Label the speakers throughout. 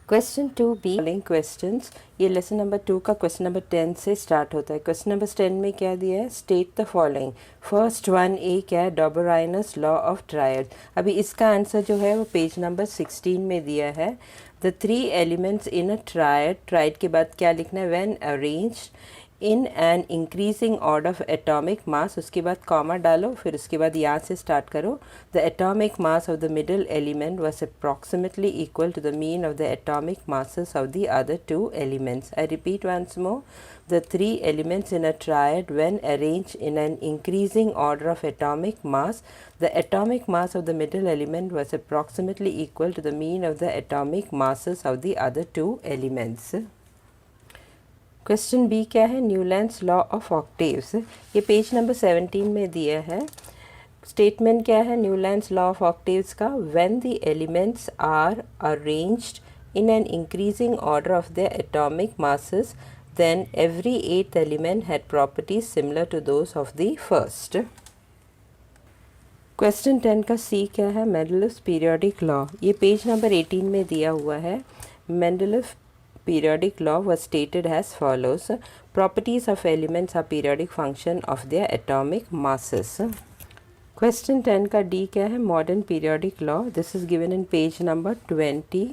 Speaker 1: Question 2B following questions. ये lesson number 2 का question number 10 से स्टार्ट होता है। क्वेश्चन नंबर 10 में क्या दिया है, state the following. First one A क्या है, डॉबराइनस लॉ ऑफ ट्रायड। अभी इसका आंसर जो है वो पेज नंबर 16 में दिया है। The three elements in a triad, triad के बाद क्या लिखना है, when arranged in an increasing order of atomic mass, उसके बाद कॉमा डालो, फिर उसके बाद यहाँ से स्टार्ट करो। The atomic mass of the middle element was approximately equal to the mean of the atomic masses of the other two elements. I repeat once more. The three elements in a triad, when arranged in an increasing order of atomic mass, the atomic mass of the middle element was approximately equal to the mean of the atomic masses of the other two elements. Question B क्या है, Newlands law of octaves. ये page number 17 में दिया है। Statement क्या है Newlands law of octaves का, when the elements are arranged in an increasing order of their atomic masses, then every eighth element had properties similar to those of the first. Question 10 का C क्या है, Mendeleev periodic law. ये page number 18 में दिया हुआ है। Mendeleev periodic law was stated as follows. Properties of elements are periodic function of their atomic masses. Question 10 का D क्या है, modern periodic law. This is given in page number 20.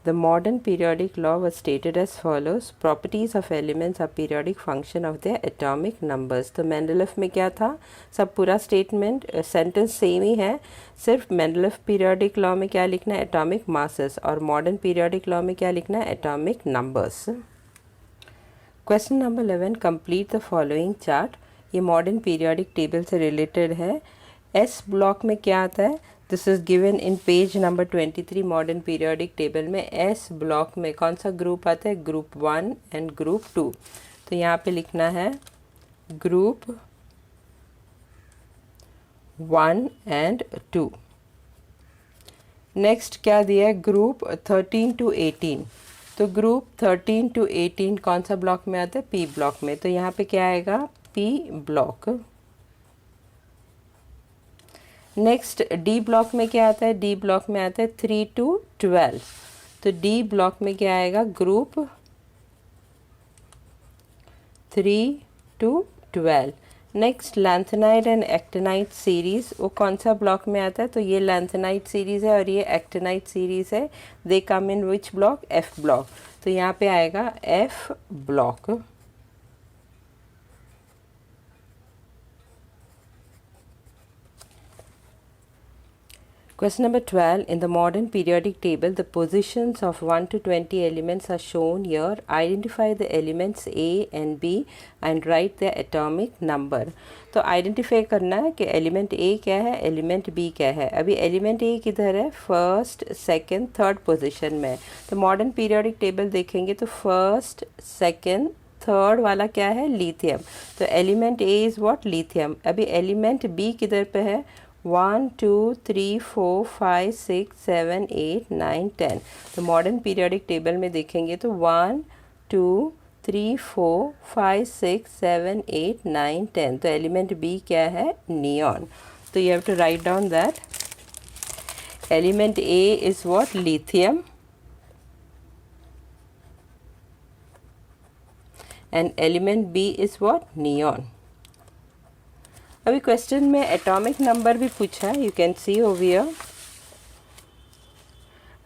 Speaker 1: The modern periodic law was stated as follows. Properties of elements are periodic function of their atomic numbers. तो Mendeleev में क्या था, सब पूरा statement sentence same ही है, सिर्फ Mendeleev periodic law में क्या लिखना है, एटॉमिक मासेस, और मॉडर्न पीरियोडिक लॉ में क्या लिखना है, atomic numbers. Question number 11, complete the following chart. ये मॉडर्न पीरियोडिक टेबल से रिलेटेड है। एस ब्लॉक में क्या आता है, this is given in page number 23 modern periodic table में। एस ब्लॉक में कौन सा ग्रुप आता है, ग्रुप 1 एंड ग्रुप 2। तो यहाँ पे लिखना है ग्रुप 1 एंड 2। नेक्स्ट क्या दिया है, ग्रुप 13 to 18। तो ग्रुप 13 to 18 कौन सा ब्लॉक में आता है, पी ब्लॉक में। तो यहाँ पे क्या आएगा, P block. Next D block में क्या आता है, डी ब्लॉक में आता है 3 to 12। तो डी ब्लॉक में क्या आएगा, group 3 to 12। Next lanthanide and actinide series, वो कौन सा ब्लॉक में आता है, तो ये लैंथेनाइड सीरीज है और ये एक्टिनाइड सीरीज है। दे कम इन विच ब्लॉक, एफ ब्लॉक। तो यहाँ पे आएगा F block. Question number 12. In the modern periodic table, the positions of 1 to 20 elements are shown here. Identify the elements A and B and write their atomic number. तो identify करना है कि element A क्या है, element B क्या है। अभी element A किधर है, फर्स्ट सेकंड थर्ड पोजीशन में। तो मॉडर्न पीरियोडिक टेबल देखेंगे तो फर्स्ट सेकंड थर्ड वाला क्या है, लिथियम। तो element A is what, lithium. अभी एलिमेंट B किधर पे है, 1 2 3 4 5 6 7 8 9 10। तो मॉडर्न पीरियोडिक टेबल में देखेंगे तो 1 2 3 4 5 6 7 8 9 10। तो एलिमेंट बी क्या है, नियॉन। तो you have to write down that element A is what, lithium, and element B is what, neon. अभी क्वेश्चन में एटॉमिक नंबर भी पूछा है, you can see over here.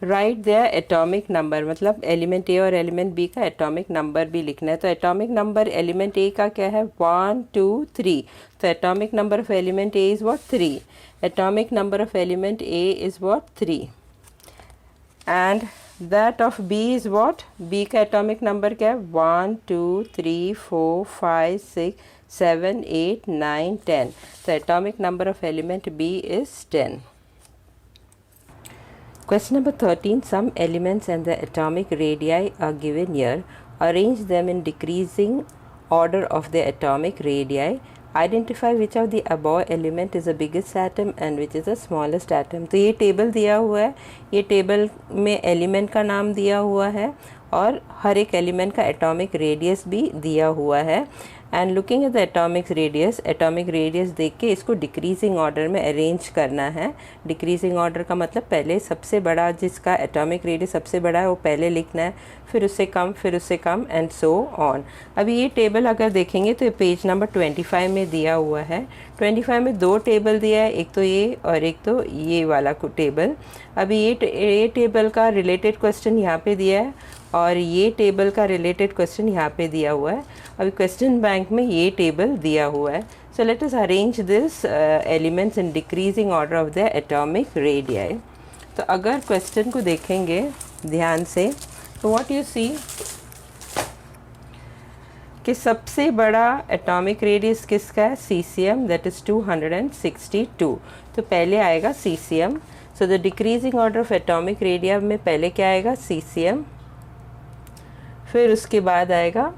Speaker 1: Write their atomic number, मतलब element A और element B का atomic number भी लिखना है। तो एटॉमिक नंबर एलिमेंट ए का क्या है, 1 2 3। तो atomic number of element A is what, 3। Atomic number of element A is what, 3। And that of B is what, B का एटॉमिक नंबर क्या है, 1 2 3 4 5 6 7 8 9 10। So atomic number of element B is 10. Question number 13. Some elements and the atomic radii are given here. Arrange them in decreasing order of the atomic radii. Identify which of the above element is the biggest atom and which is the smallest atom. तो ये table दिया हुआ है, ये table में element का नाम दिया हुआ है और हर एक एलिमेंट का एटॉमिक रेडियस भी दिया हुआ है। And looking at the atomic radius देख के इसको डिक्रीजिंग ऑर्डर में अरेंज करना है। डिक्रीजिंग ऑर्डर का मतलब पहले सबसे बड़ा, जिसका एटॉमिक रेडियस सबसे बड़ा है वो पहले लिखना है, फिर उससे कम एंड सो ऑन। अभी ये टेबल अगर देखेंगे तो ये पेज नंबर 25 में दिया हुआ है। 25 में दो टेबल दिया है, एक तो ये और एक तो ये वाला टेबल। अभी ये टेबल का रिलेटेड क्वेश्चन यहाँ पे दिया है और ये टेबल का रिलेटेड क्वेश्चन यहाँ पे दिया हुआ है। अभी क्वेश्चन बैंक में ये टेबल दिया हुआ है। So let us arrange this elements in decreasing order of the atomic radii. तो अगर क्वेश्चन को देखेंगे ध्यान से तो व्हाट यू सी कि सबसे बड़ा एटॉमिक रेडियस किसका है? Caesium, that is 262। तो पहले आएगा caesium. So the decreasing order of atomic radium में पहले क्या आएगा? सीसीएम। फिर उसके बाद आएगा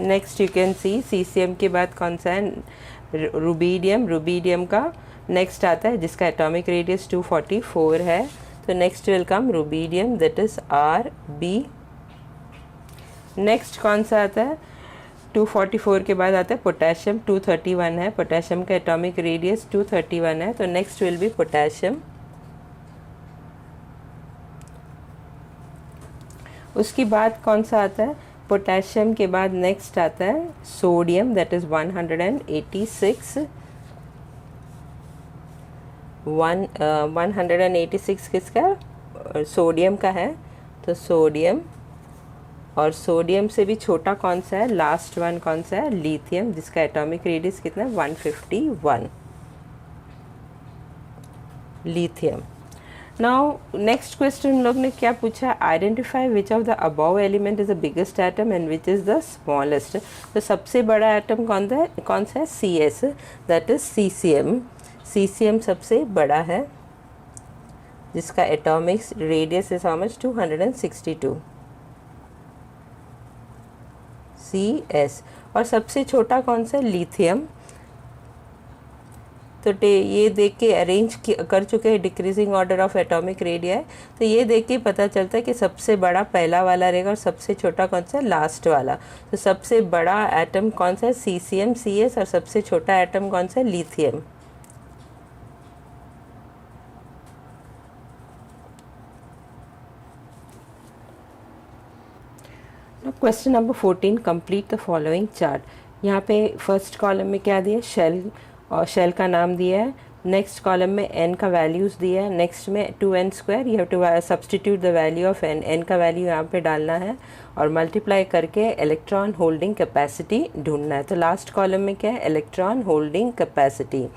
Speaker 1: next, you can see caesium के बाद कौन सा है? रुबीडियम। रुबीडियम का नेक्स्ट आता है जिसका एटॉमिक रेडियस 244 है। तो next will come rubidium, that is RB। Next कौन सा आता है? 244 के बाद आता है पोटेशियम, 231 है। पोटेशियम का एटॉमिक रेडियस 231 है, तो नेक्स्ट विल बी पोटेशियम। उसके बाद कौन सा आता है? पोटेशियम के बाद नेक्स्ट आता है सोडियम, दैट इज़ 186। 186 किसका? सोडियम का है, तो सोडियम। और सोडियम से भी छोटा कौन सा है? लास्ट वन कौन सा है? लिथियम, जिसका एटॉमिक रेडियस कितना है? 151, लिथियम। नाउ नेक्स्ट क्वेश्चन लोग ने क्या पूछा? Identify which of the above element is the biggest atom and which is the smallest. तो सबसे बड़ा एटम कौन सा है? CS, that is caesium. Caesium सबसे बड़ा है जिसका atomic radius is how much? 262, CS। और सबसे छोटा कौन सा? लिथियम। तो ये देख के अरेंज कर चुके हैं decreasing order of atomic radia. तो ये देख के पता चलता है कि सबसे बड़ा पहला वाला रहेगा और सबसे छोटा कौन सा है? लास्ट वाला। तो सबसे बड़ा एटम कौन सा है? Caesium, CS। और सबसे छोटा एटम कौन सा है? Lithium. Question number 14, complete the following chart. यहाँ पे फर्स्ट कॉलम में क्या दिया? शेल, और शेल का नाम दिया है। नेक्स्ट कॉलम में n का वैल्यूज़ दिया है। नेक्स्ट में 2n², you have to substitute the value of n का वैल्यू यहाँ पे डालना है और मल्टीप्लाई करके इलेक्ट्रॉन होल्डिंग कैपेसिटी ढूंढना है। तो लास्ट कॉलम में क्या है? Electron holding capacity.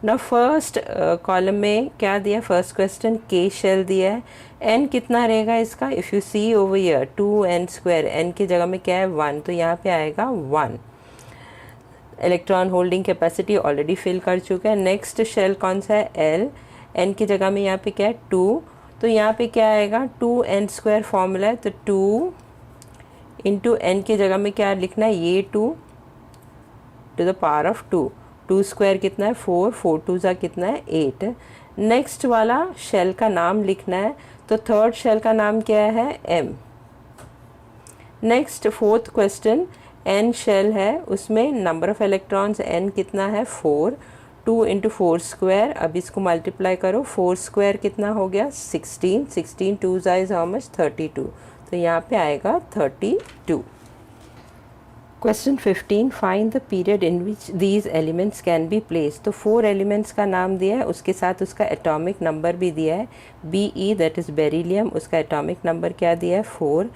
Speaker 1: ना फर्स्ट कॉलम में क्या दिया? फर्स्ट क्वेश्चन K शेल दिया है। n कितना रहेगा इसका? If you see over here 2n², n की जगह में क्या है? 1, तो यहाँ पे आएगा 1। Electron holding capacity already fill कर चुका है। नेक्स्ट शेल कौन सा है? L, n की जगह में यहाँ पे क्या है? 2, तो यहाँ पे क्या आएगा? 2n² फॉर्मूला है, तो 2 इंटू n की जगह में क्या लिखना है? ये 2 टू द पावर ऑफ 2। 2² कितना है? 4, 4 2 ज़ा कितना है? 8। नेक्स्ट वाला शेल का नाम लिखना है, तो थर्ड शेल का नाम क्या है? M। Next fourth question, n shell है, उसमें नंबर ऑफ इलेक्ट्रॉन्स n कितना है? 4। 2 इंटू 4², अब इसको मल्टीप्लाई करो। 4² कितना हो गया? 16। 16 2 ज़ा इज हाउ मच? 32, तो यहाँ पे आएगा 32। Question 15, find the period in which these elements can be place. तो 4 एलिमेंट्स का नाम दिया है, उसके साथ उसका एटॉमिक नंबर भी दिया है। Be, दैट इज़ बेरिलियम, उसका एटॉमिक नंबर क्या दिया है? 4।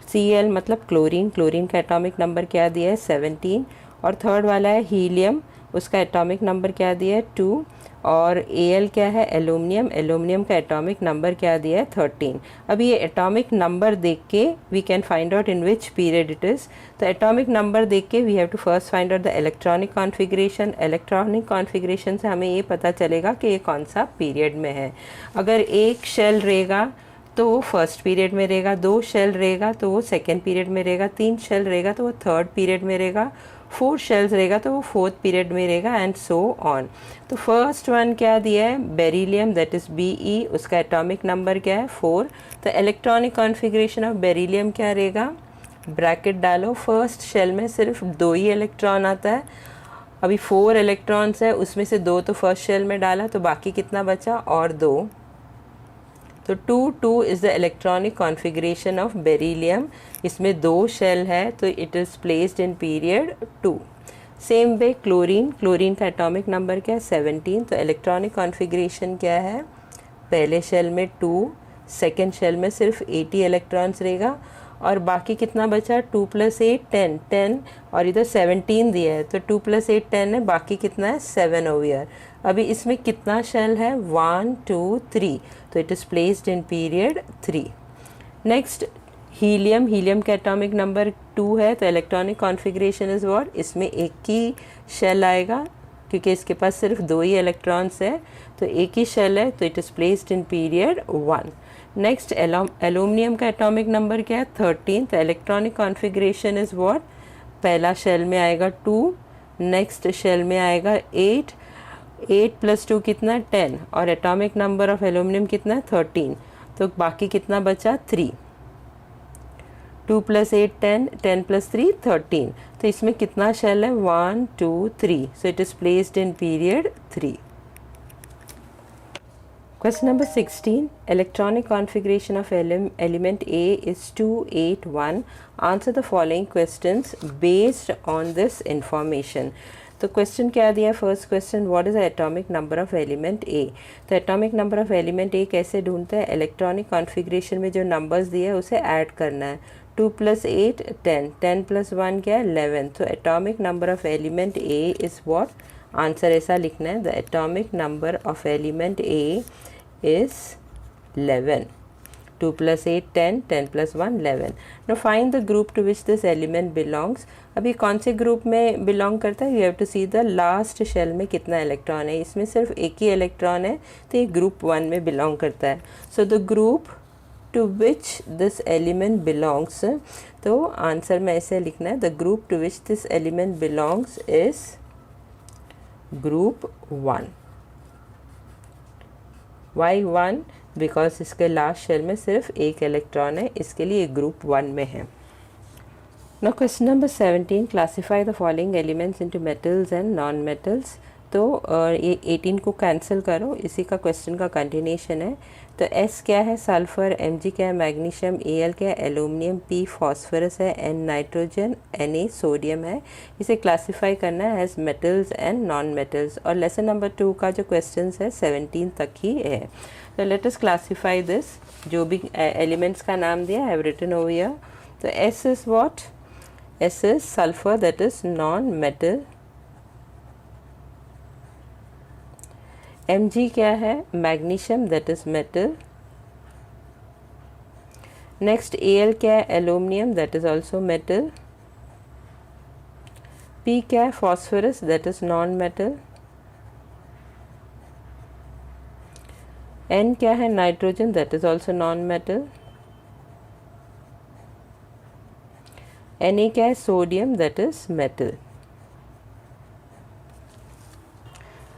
Speaker 1: Cl मतलब क्लोरीन, क्लोरीन का एटॉमिक नंबर क्या दिया है? 17। और थर्ड वाला है हीलियम, उसका एटॉमिक नंबर क्या दिया है? 2। और Al क्या है? एल्यूमिनियम, एल्यूमिनियम का एटॉमिक नंबर क्या दिया है? 13। अब ये एटॉमिक नंबर देख के we can find out in which period it is. तो एटॉमिक नंबर देख के we have to first find out the electronic configuration. Electronic configuration से हमें ये पता चलेगा कि ये कौन सा पीरियड में है। अगर एक शेल रहेगा तो वो फर्स्ट पीरियड में रहेगा, 2 शेल रहेगा तो वो सेकेंड पीरियड में रहेगा, 3 शेल रहेगा तो वो थर्ड पीरियड में रहेगा, 4 शेल्स रहेगा तो वो फोर्थ पीरियड में रहेगा, एंड सो ऑन। तो फर्स्ट वन क्या दिया है? बेरिलियम, दैट इज़ Be, उसका एटॉमिक नंबर क्या है? 4। तो इलेक्ट्रॉनिक कॉन्फ़िगरेशन ऑफ बेरिलियम क्या रहेगा? ब्रैकेट डालो, फर्स्ट शेल में सिर्फ 2 ही इलेक्ट्रॉन आता है, अभी 4 इलेक्ट्रॉन्स है, उसमें से 2 तो फर्स्ट शेल में डाला, तो बाकी कितना बचा, और 2, तो 2 is the electronic configuration of beryllium. इसमें 2 शेल है तो it is placed in period 2। Same way chlorine का एटॉमिक नंबर क्या है, 17, तो इलेक्ट्रॉनिक कॉन्फ़िगरेशन क्या है, पहले शेल में 2, सेकेंड शेल में सिर्फ 80 इलेक्ट्रॉन्स रहेगा, और बाकी कितना बचा, 2 + 8 10, और इधर 17 दिया है, तो 2 + 8 10 है, बाकी कितना है, 7 ओवर हियर। अभी इसमें कितना शेल है, 1 2 3, तो it is placed in period 3। Next helium का एटॉमिक नंबर 2 है, तो इलेक्ट्रॉनिक कॉन्फ़िगरेशन इज़ व्हाट, इसमें एक ही शेल आएगा क्योंकि इसके पास सिर्फ 2 ही इलेक्ट्रॉन्स है, तो एक ही शेल है, तो it is placed in period 1। Next aluminium का एटॉमिक नंबर क्या है, 13, तो इलेक्ट्रॉनिक कॉन्फ़िगरेशन इज़ व्हाट, पहला शेल में आएगा 2, नेक्स्ट शेल में आएगा 8 + 2 कितना, 10, और एटॉमिक नंबर ऑफ एल्यूमिनियम कितना है, 13, तो बाकी कितना बचा, 3। 2 + 8 10, 10 + 3 13, तो इसमें कितना शेल है, 1 2 3, so it is placed in period 3। Question number 16. Electronic configuration of element A is 2 8 1. Answer the following questions based on this information. तो क्वेश्चन क्या दिया है, first question, what is the atomic number of element A. तो atomic number of element A कैसे ढूंढते हैं, electronic configuration में जो नंबर्स दिए है उसे ऐड करना है। 2 + 8 10, 10 + 1 क्या है, 11, तो atomic number of element A is what, answer ऐसा लिखना है, the atomic number of element A is 11. 2 + 8 10, 10 + 1 11. Now find the group to which this element belongs. अभी कौन से ग्रुप में बिलोंग करता है, you have to see the last shell में कितना इलेक्ट्रॉन है, इसमें सिर्फ एक ही इलेक्ट्रॉन है, तो ये ग्रुप 1 में बिलोंग करता है। So the group to which this element belongs, तो आंसर में ऐसे लिखना है, the group to which this element belongs is group 1। Why 1, because इसके लास्ट शेल में सिर्फ एक इलेक्ट्रॉन है, इसके लिए ग्रुप 1 में है। Now question number 17, classify the following elements into metals and non metals. तो ये 18 को कैंसिल करो, इसी का क्वेश्चन का कंटिन्यूशन है। तो एस क्या है, सल्फर, Mg क्या है, मैग्नीशियम, Al क्या है, एल्यूमिनियम, P फॉस्फोरस है, N नाइट्रोजन, Na सोडियम है। इसे क्लासीफाई करना है as metals and non metals, और लेसन नंबर 2 का जो क्वेश्चन है 17 तक ही है। तो लेट अस क्लासीफाई दिस, जो भी एलिमेंट्स का नाम दिया है, I have written over here. तो S is what, S is sulphur, that is non metal. Mg क्या है, magnesium, that is metal. Next Al क्या है, aluminium, that is also metal. P क्या है, phosphorus, that is non metal. N क्या है, nitrogen, that is also non metal. Na क्या है, sodium, that is metal.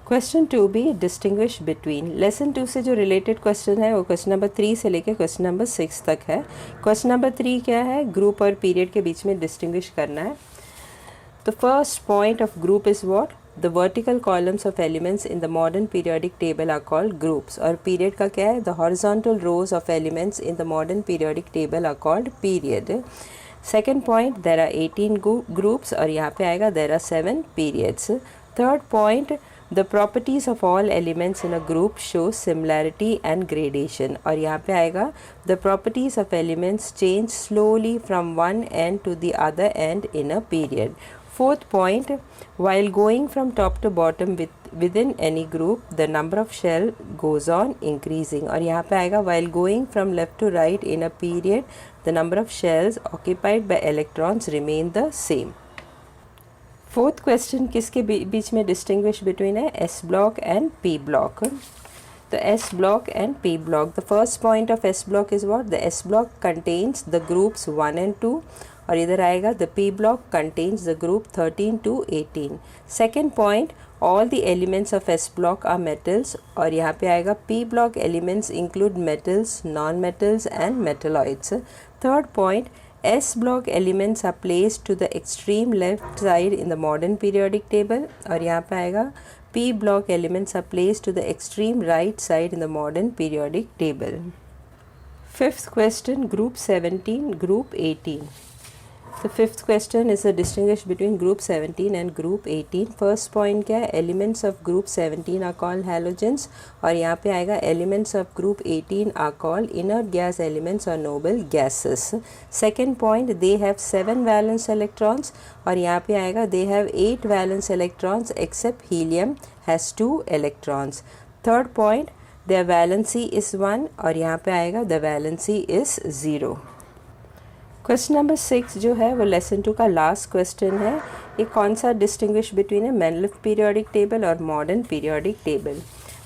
Speaker 1: Question 2 भी डिस्टिंग्विश बिटवीन। लेसन 2 से जो रिलेटेड क्वेश्चन है वो क्वेश्चन नंबर 3 से लेकर क्वेश्चन नंबर 6 तक है। क्वेश्चन नंबर 3 क्या है, ग्रुप और पीरियड के बीच में डिस्टिंग्विश करना है। तो first point of group is what, the vertical columns of elements in the modern periodic table are called groups. और पीरियड का क्या है, the horizontal rows of elements in the modern periodic table are called period. Second point, there are 18 groups, और यहाँ पे आएगा there are 7 periods. Third point, the properties of all elements in a group show similarity and gradation, और यहाँ पे आएगा the properties of elements change slowly from one end to the other end in a period. Fourth point, while going from top to bottom within any group the number of shell goes on increasing, और यहाँ पे आएगा while going from left to right in a period the number of shells occupied by electrons remain the same. Fourth question किसके बीच में distinguish between है, S block and P block. तो S block and P block, the first point of S block is what, the S block contains the groups 1 and 2, और इधर आएगा the P block contains the group 13 to 18। Second point, all the elements of S block are metals, और यहाँ पे आएगा P block elements include metals, non metals and metalloids. Third point, S block elements are placed to the extreme left side in the modern periodic table, और यहाँ पे आएगा P block elements are placed to the extreme right side in the modern periodic table. Fifth question, group 17, group 18. The fifth question is a distinguish between group 17 and group 18. First point क्या है, elements of group 17 are called halogens, और यहाँ पे आएगा elements of group 18 are called inert gas elements or noble gases. Second point, they have 7 valence electrons, और यहाँ पे आएगा they have 8 valence electrons except helium has 2 electrons. Third point, their valency is 1, और यहाँ पे आएगा the valency is 0. Question number 6 जो है वो लेसन 2 का लास्ट क्वेश्चन है. ये कौन सा distinguish between a Mendeleev periodic table और मॉडर्न पीरियोडिक टेबल.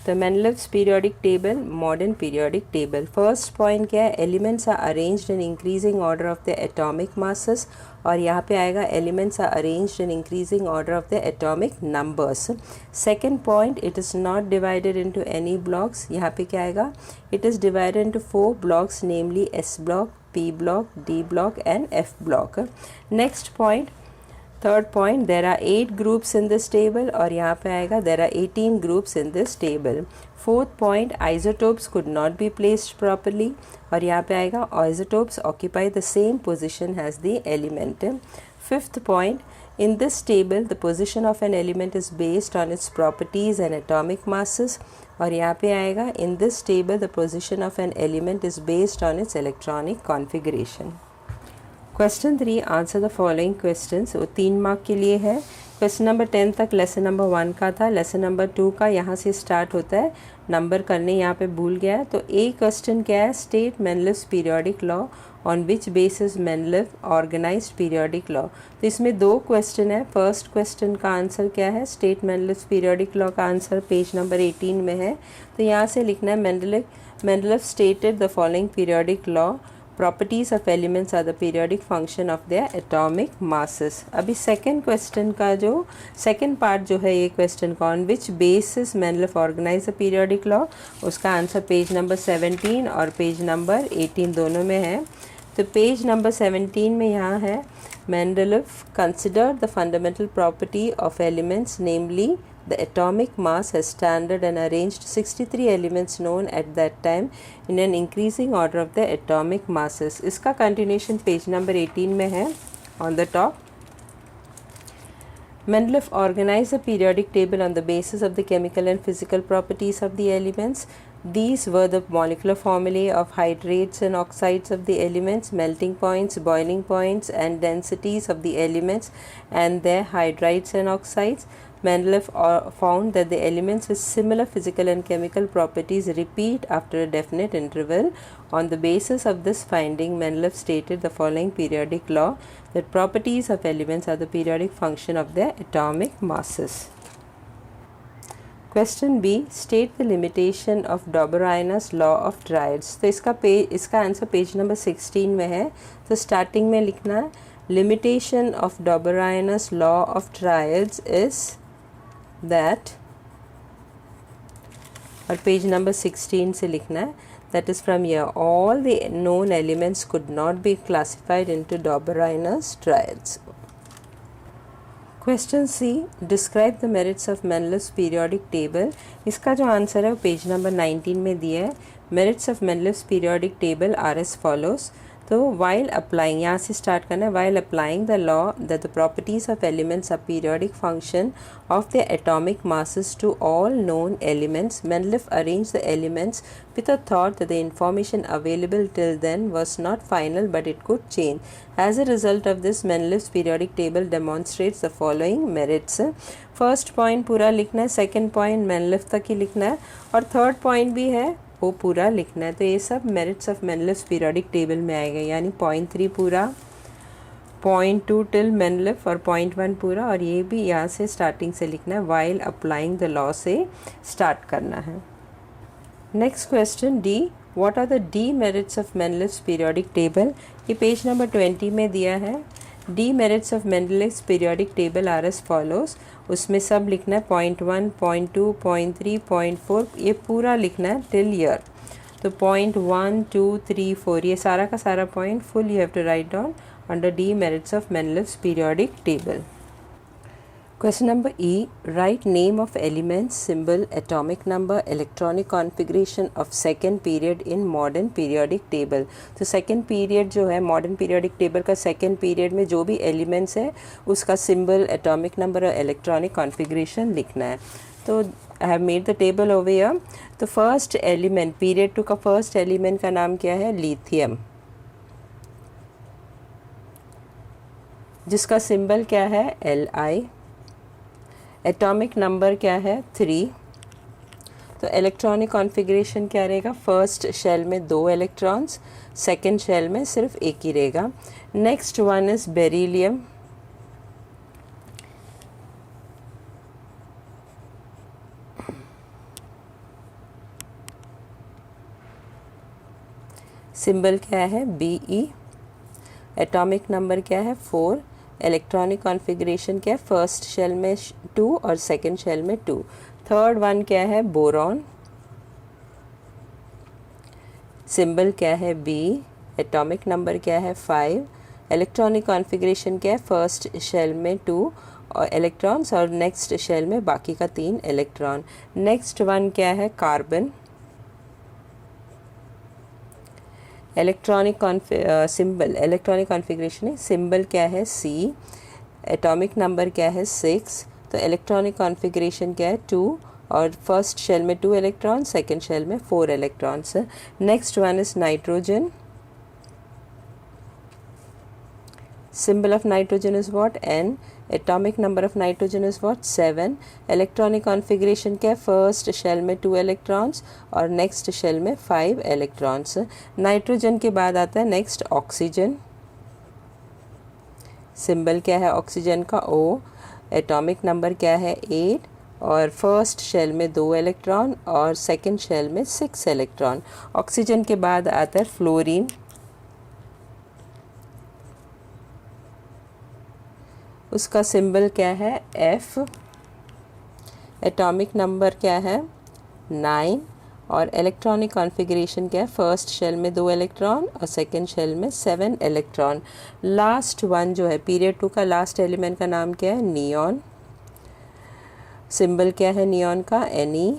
Speaker 1: तो Mendeleev periodic table, modern periodic table. First point क्या है, elements are arranged in increasing order of the atomic masses, और यहाँ पे आएगा elements are arranged in increasing order of the atomic numbers. Second point, it is not divided into any blocks. यहाँ पे क्या आएगा, it is divided into 4 blocks, namely S block, P block, D block and F block. Next point, third point, there are 8 groups in this table, और यहाँ पे आएगा there are 18 groups in this table. Fourth point, isotopes could not be placed properly, और यहाँ पे आएगा isotopes occupy the same position as the element. Fifth point, in this table the position of an element is based on its properties and atomic masses, और यहाँ पे आएगा in this table the position of an element is based on its electronic configuration. Question 3, answer the following questions. वो 3 mark के लिए है. Question number 10 तक lesson number 1 का था. लेसन नंबर 2 का यहाँ से स्टार्ट होता है, नंबर करने यहाँ पे भूल गया है. तो ए क्वेश्चन क्या है, state Mendeleev periodic law on which basis Mendeleev organized periodic law. तो इसमें 2 क्वेश्चन है. फर्स्ट क्वेश्चन का आंसर क्या है, स्टेट मेंडलीफ पीरियोडिक लॉ का आंसर पेज नंबर 18 में है. तो यहाँ से लिखना है Mendeleev stated the following periodic law, properties of elements are the periodic function of their atomic masses. अभी सेकेंड क्वेश्चन का जो सेकेंड पार्ट जो है ये क्वेश्चन का, on which basis Mendeleev organise the periodic law, उसका आंसर पेज नंबर 17 और page number 18 दोनों में है. तो पेज नंबर 17 में यहाँ है, Mendeleev considered the fundamental property of elements, namely the atomic mass has standard and arranged 63 elements known at that time in an increasing order of the atomic masses. इसका continuation page number 18 में है. On the top, Mendeleev organized the periodic table on the basis of the chemical and physical properties of the elements. These were the molecular formulae of hydrates and oxides of the elements, melting points, boiling points and densities of the elements and their hydrides and oxides. Mendeleev found that the elements with similar physical and chemical properties repeat after a definite interval. On the basis of this finding, Mendeleev stated the following periodic law, that properties of elements are the periodic function of their atomic masses. Question B, state the limitation of Dobereiner law of triads. तो इसका answer page number 16 में है. तो starting में लिखना है, limitation of Dobereiner law of triads is that, और page number 16 से लिखना है, that is from here all the known elements could not be classified into Dobereiner's triads. Question C, describe the merits of Mendeleev's periodic table. इसका जो answer है वो page number 19 में दिया है. Merits of Mendeleev's periodic table are as follows. तो while applying, यहाँ से स्टार्ट करना है, while applying the law that the properties of elements are periodic function of their atomic masses to all known elements, Mendeleev arranged the elements with a thought that the information available till then was not final but it could change. As a result of this, Mendeleev's periodic table demonstrates the following merits. First point पूरा लिखना है, second point Mendeleev तक ही लिखना है, और third point भी है वो पूरा लिखना है. तो ये सब merits of Mendeleev's periodic table में आएगा, यानी पॉइंट 3 पूरा, पॉइंट 2 टिल Mendeleev और पॉइंट 1 पूरा, और ये भी यहाँ से स्टार्टिंग से लिखना है, वाइल अप्लाइंग द लॉ से स्टार्ट करना है. Next question D, what are the demerits of Mendeleev's periodic table. ये पेज नंबर 20 में दिया है. Demerits of Mendeleev's periodic table are as follows. उसमें सब लिखना है, पॉइंट 1, पॉइंट 2, पॉइंट 3, पॉइंट 4, ये पूरा लिखना है टिल ईयर. तो पॉइंट 1, 2, 3, 4 ये सारा का सारा point full you have to write down. under D, merits of Mendelev's periodic table. Question number E. Write name of elements, symbol, atomic number, electronic configuration of second period in modern periodic table. तो second period जो है modern periodic table का second period में जो भी elements है उसका symbol, atomic number और electronic configuration लिखना है. तो I have made the table over here. तो first element, period 2 का first element का नाम क्या है? लिथियम, जिसका symbol क्या है? Li. एटॉमिक नंबर क्या है? 3. तो इलेक्ट्रॉनिक कॉन्फ़िगरेशन क्या रहेगा? फर्स्ट शेल में 2 इलेक्ट्रॉन्स, सेकंड शेल में सिर्फ एक ही रहेगा. Next one is beryllium. Symbol क्या है? Be. एटॉमिक नंबर क्या है? 4. इलेक्ट्रॉनिक कॉन्फ़िगरेशन क्या है? फर्स्ट शेल में 2 और सेकंड शेल में 2. थर्ड वन क्या है? बोरॉन. सिंबल क्या है? B. एटॉमिक नंबर क्या है? 5. इलेक्ट्रॉनिक कॉन्फ़िगरेशन क्या है? फर्स्ट शेल में 2 और इलेक्ट्रॉन्स और नेक्स्ट शेल में बाकी का 3 इलेक्ट्रॉन. नेक्स्ट वन क्या है? Carbon. Electronic symbol, electronic configuration है, सिंबल क्या है? C. एटॉमिक नंबर क्या है? 6. तो इलेक्ट्रॉनिक कॉन्फ़िगरेशन क्या है? 2 और फर्स्ट शेल में 2 इलेक्ट्रॉन, सेकंड शेल में 4 electrons. Next one is nitrogen. Symbol of nitrogen is what? N. Atomic number of nitrogen is what? 7. Electronic configuration क्या है? फर्स्ट शेल में 2 इलेक्ट्रॉन्स और नेक्स्ट शेल में 5 इलेक्ट्रॉन्स. नाइट्रोजन के बाद आता है नेक्स्ट ऑक्सीजन. सिंबल क्या है ऑक्सीजन का? O. एटॉमिक नंबर क्या है? 8 और फर्स्ट शेल में 2 इलेक्ट्रॉन और सेकंड शेल में 6 इलेक्ट्रॉन. ऑक्सीजन के बाद आता है फ्लोरीन. उसका सिंबल क्या है? F. एटॉमिक नंबर क्या है? 9 और इलेक्ट्रॉनिक कॉन्फ़िगरेशन क्या है? फर्स्ट शेल में 2 इलेक्ट्रॉन और सेकंड शेल में 7 इलेक्ट्रॉन. लास्ट वन जो है पीरियड 2 का लास्ट एलिमेंट का नाम क्या है? नियॉन. सिंबल क्या है नियॉन का? Ne.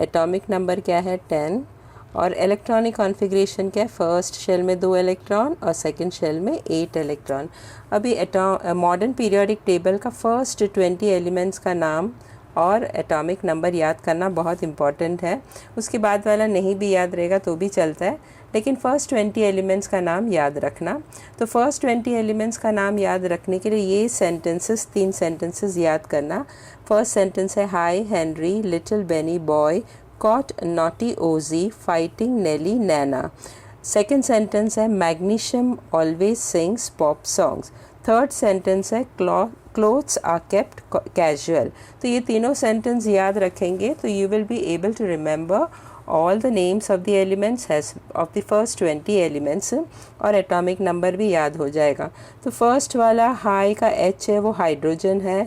Speaker 1: एटॉमिक नंबर क्या है? 10 और इलेक्ट्रॉनिक कॉन्फ़िगरेशन क्या है? फर्स्ट शेल में 2 इलेक्ट्रॉन और सेकंड शेल में 8 इलेक्ट्रॉन. अभी मॉडर्न पीरियोडिक टेबल का फर्स्ट 20 एलिमेंट्स का नाम और एटॉमिक नंबर याद करना बहुत इम्पॉर्टेंट है. उसके बाद वाला नहीं भी याद रहेगा तो भी चलता है, लेकिन फ़र्स्ट 20 एलिमेंट्स का नाम याद रखना. तो फर्स्ट 20 एलिमेंट्स का नाम याद रखने के लिए ये सेंटेंसेस, 3 सेंटेंसेस याद करना. फर्स्ट सेंटेंस है hi Henry little Benny boy caught naughty Ozzy fighting Nelly Nana. Second sentence है magnesium always sings pop songs. Third sentence है clothes are kept casual. तो ये तीनों sentence याद रखेंगे तो you will be able to remember all the names of the elements of the first 20 elements और atomic number भी याद हो जाएगा. तो first वाला high का H है वो हाइड्रोजन है.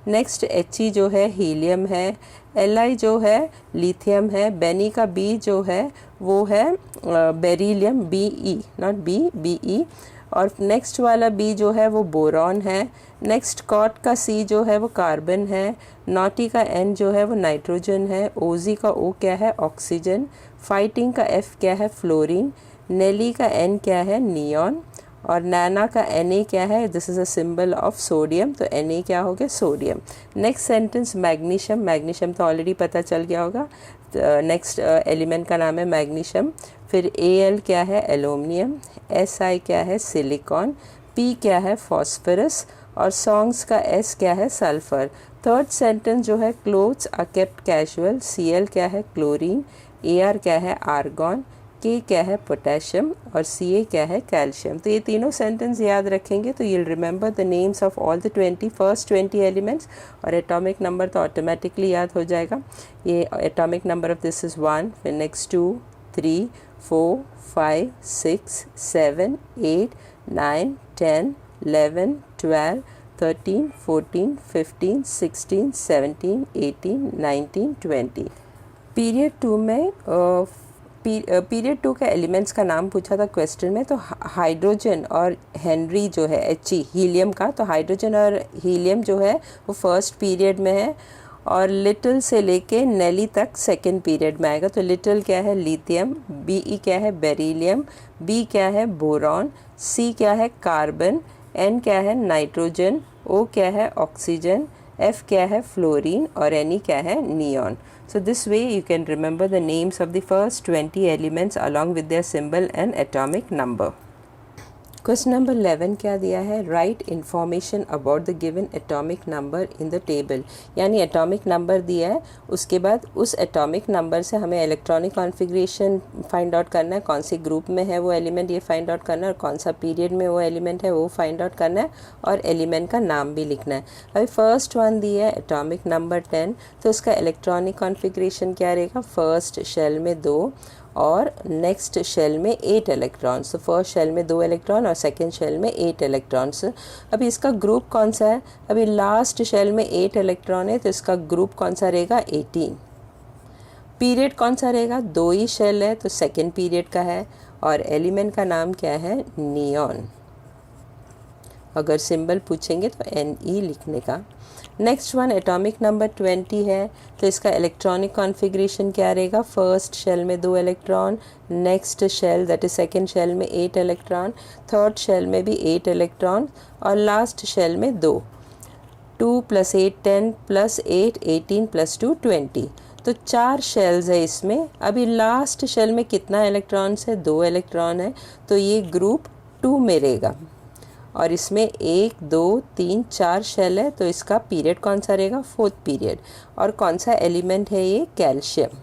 Speaker 1: नेक्स्ट He जो है हीलियम है. Li जो है लिथियम है. बेनी का B जो है वो है बेरिलियम. Be not Be. और नेक्स्ट वाला B जो है वो बोरॉन है. नेक्स्ट कॉट का C जो है वो कार्बन है. नॉटी का N जो है वो नाइट्रोजन है. ओजी का O क्या है? ऑक्सीजन. फाइटिंग का F क्या है? फ्लोरीन. नेली का N क्या है? नियॉन. और नैना का Na क्या है? This is a symbol of sodium. तो Na क्या हो गया? Sodium. Next sentence magnesium. Magnesium तो ऑलरेडी पता चल गया होगा. नेक्स्ट एलिमेंट का नाम है मैग्नीशियम. फिर Al क्या है? एल्यूमिनियम. Si क्या है? सिलिकॉन. P क्या है? फॉस्फरस. और सॉन्ग्स का S क्या है? सल्फर. थर्ड सेंटेंस जो है clothes are kept casual. Cl क्या है? क्लोरीन. Ar क्या है? आर्गॉन. K क्या है? पोटेशियम. और Ca क्या है? कैल्शियम. तो ये तीनों सेंटेंस याद रखेंगे तो you'll remember the names of all the first 20 elements और एटॉमिक नंबर तो ऑटोमेटिकली याद हो जाएगा. ये atomic number of this is 1. फिर नेक्स्ट 2, 3, 4, 5, 6, 7, 8, 9, 10, 11, 12, 13, 14, 15, 16, 17, 18, 19, 20. पीरियड 2 में पीरियड 2 का एलिमेंट्स का नाम पूछा था क्वेश्चन में, तो हाइड्रोजन और हेनरी जो है He हीलियम का, तो हाइड्रोजन और हीलियम जो है वो फर्स्ट पीरियड में है और लिटिल से लेके नेली तक सेकेंड पीरियड में आएगा। तो लिटिल क्या है लिथियम, Be क्या है बेरिलियम, B क्या है बोरॉन, C क्या है कार्बन, N क्या है नाइट्रोजन, O क्या है ऑक्सीजन, F क्या है फ्लोरीन और Ne क्या है neon. So this way you can remember the names of the first 20 elements along with their symbol and atomic number. Question number 11 क्या दिया है, right information about the given atomic number in the table. यानी atomic number दिया है, उसके बाद उस atomic number से हमें इलेक्ट्रॉनिक कॉन्फ़िगरेशन फाइंड आउट करना है, कौन से ग्रुप में है वो एलिमेंट ये फाइंड आउट करना है, और कौन सा पीरियड में वो एलिमेंट है वो फाइंड आउट करना है, और एलिमेंट का नाम भी लिखना है। अभी फर्स्ट वन दिया है एटॉमिक नंबर 10, तो इसका इलेक्ट्रॉनिक कॉन्फ़िगरेशन क्या रहेगा, फर्स्ट शेल में 2 और नेक्स्ट शेल में 8 इलेक्ट्रॉन्स। तो फर्स्ट शेल में 2 इलेक्ट्रॉन और सेकेंड शेल में 8 इलेक्ट्रॉन्स। अभी इसका ग्रुप कौन सा है, अभी लास्ट शेल में 8 इलेक्ट्रॉन है तो इसका ग्रुप कौन सा रहेगा 18। पीरियड कौन सा रहेगा, 2 ही शेल है तो सेकेंड पीरियड का है, और एलिमेंट का नाम क्या है नियॉन। अगर सिंबल पूछेंगे तो Ne लिखने का। नेक्स्ट वन एटॉमिक नंबर 20 है, तो इसका इलेक्ट्रॉनिक कॉन्फ़िगरेशन क्या रहेगा, फर्स्ट शेल में 2 electron, next shell that is second shell में 8 इलेक्ट्रॉन, थर्ड शेल में भी 8 इलेक्ट्रॉन और लास्ट शेल में 2। 2 + 8 10 + 8 18 + 2 20। तो 4 शेल्स है इसमें। अभी लास्ट शेल में कितना इलेक्ट्रॉन्स है, 2 इलेक्ट्रॉन है, तो ये ग्रुप 2 में रहेगा। और इसमें 1 2 3 4 शेल है तो इसका पीरियड कौन सा रहेगा, फोर्थ पीरियड। और कौन सा एलिमेंट है ये, कैल्शियम।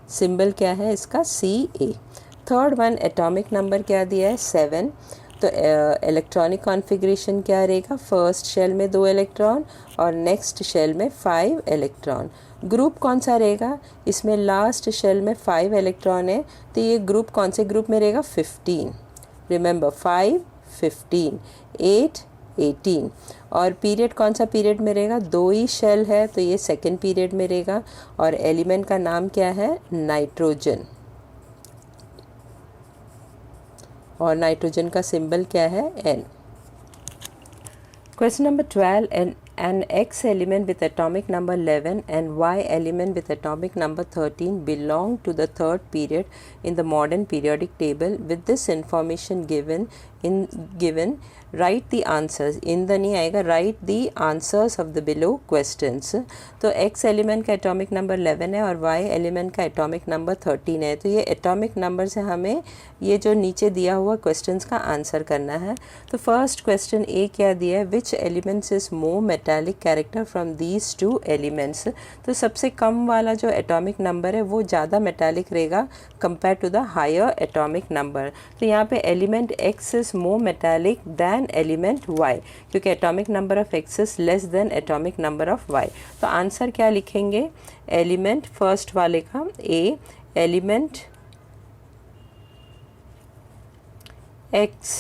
Speaker 1: सिंबल क्या है इसका, Ca। Third one atomic number क्या दिया है, 7। तो इलेक्ट्रॉनिक कॉन्फ़िगरेशन क्या रहेगा, फर्स्ट शेल में 2 इलेक्ट्रॉन और नेक्स्ट शेल में 5 इलेक्ट्रॉन। ग्रुप कौन सा रहेगा, इसमें लास्ट शेल में 5 इलेक्ट्रॉन है तो ये ग्रुप कौन से ग्रुप में रहेगा, 15। रिमेंबर 5 15 8 18। और पीरियड कौन सा पीरियड में रहेगा, 2 ही शेल है तो ये सेकेंड पीरियड में रहेगा। और एलिमेंट का नाम क्या है, नाइट्रोजन। और नाइट्रोजन का सिंबल क्या है, N। Question number 12, an X element with atomic number 11 and Y element with atomic number 13 belong to the third period in the modern periodic table. With this information given, write the answers. in the नहीं आएगा, write the answers of the below questions. तो X element का atomic number 11 है और Y element का atomic number 13 है। तो ये एटॉमिक नंबर से हमें ये जो नीचे दिया हुआ क्वेश्चंस का आंसर करना है। तो फर्स्ट क्वेश्चन ए क्या दिया है, which elements is more metallic character from these 2 elements. तो सबसे कम वाला जो एटॉमिक नंबर है वो ज़्यादा मेटालिक रहेगा compare to the higher atomic number. तो यहाँ पे element X is more metallic than element Y, क्योंकि atomic number of X is less than atomic number of Y। तो आंसर क्या लिखेंगे, एलिमेंट फर्स्ट वाले का A, element X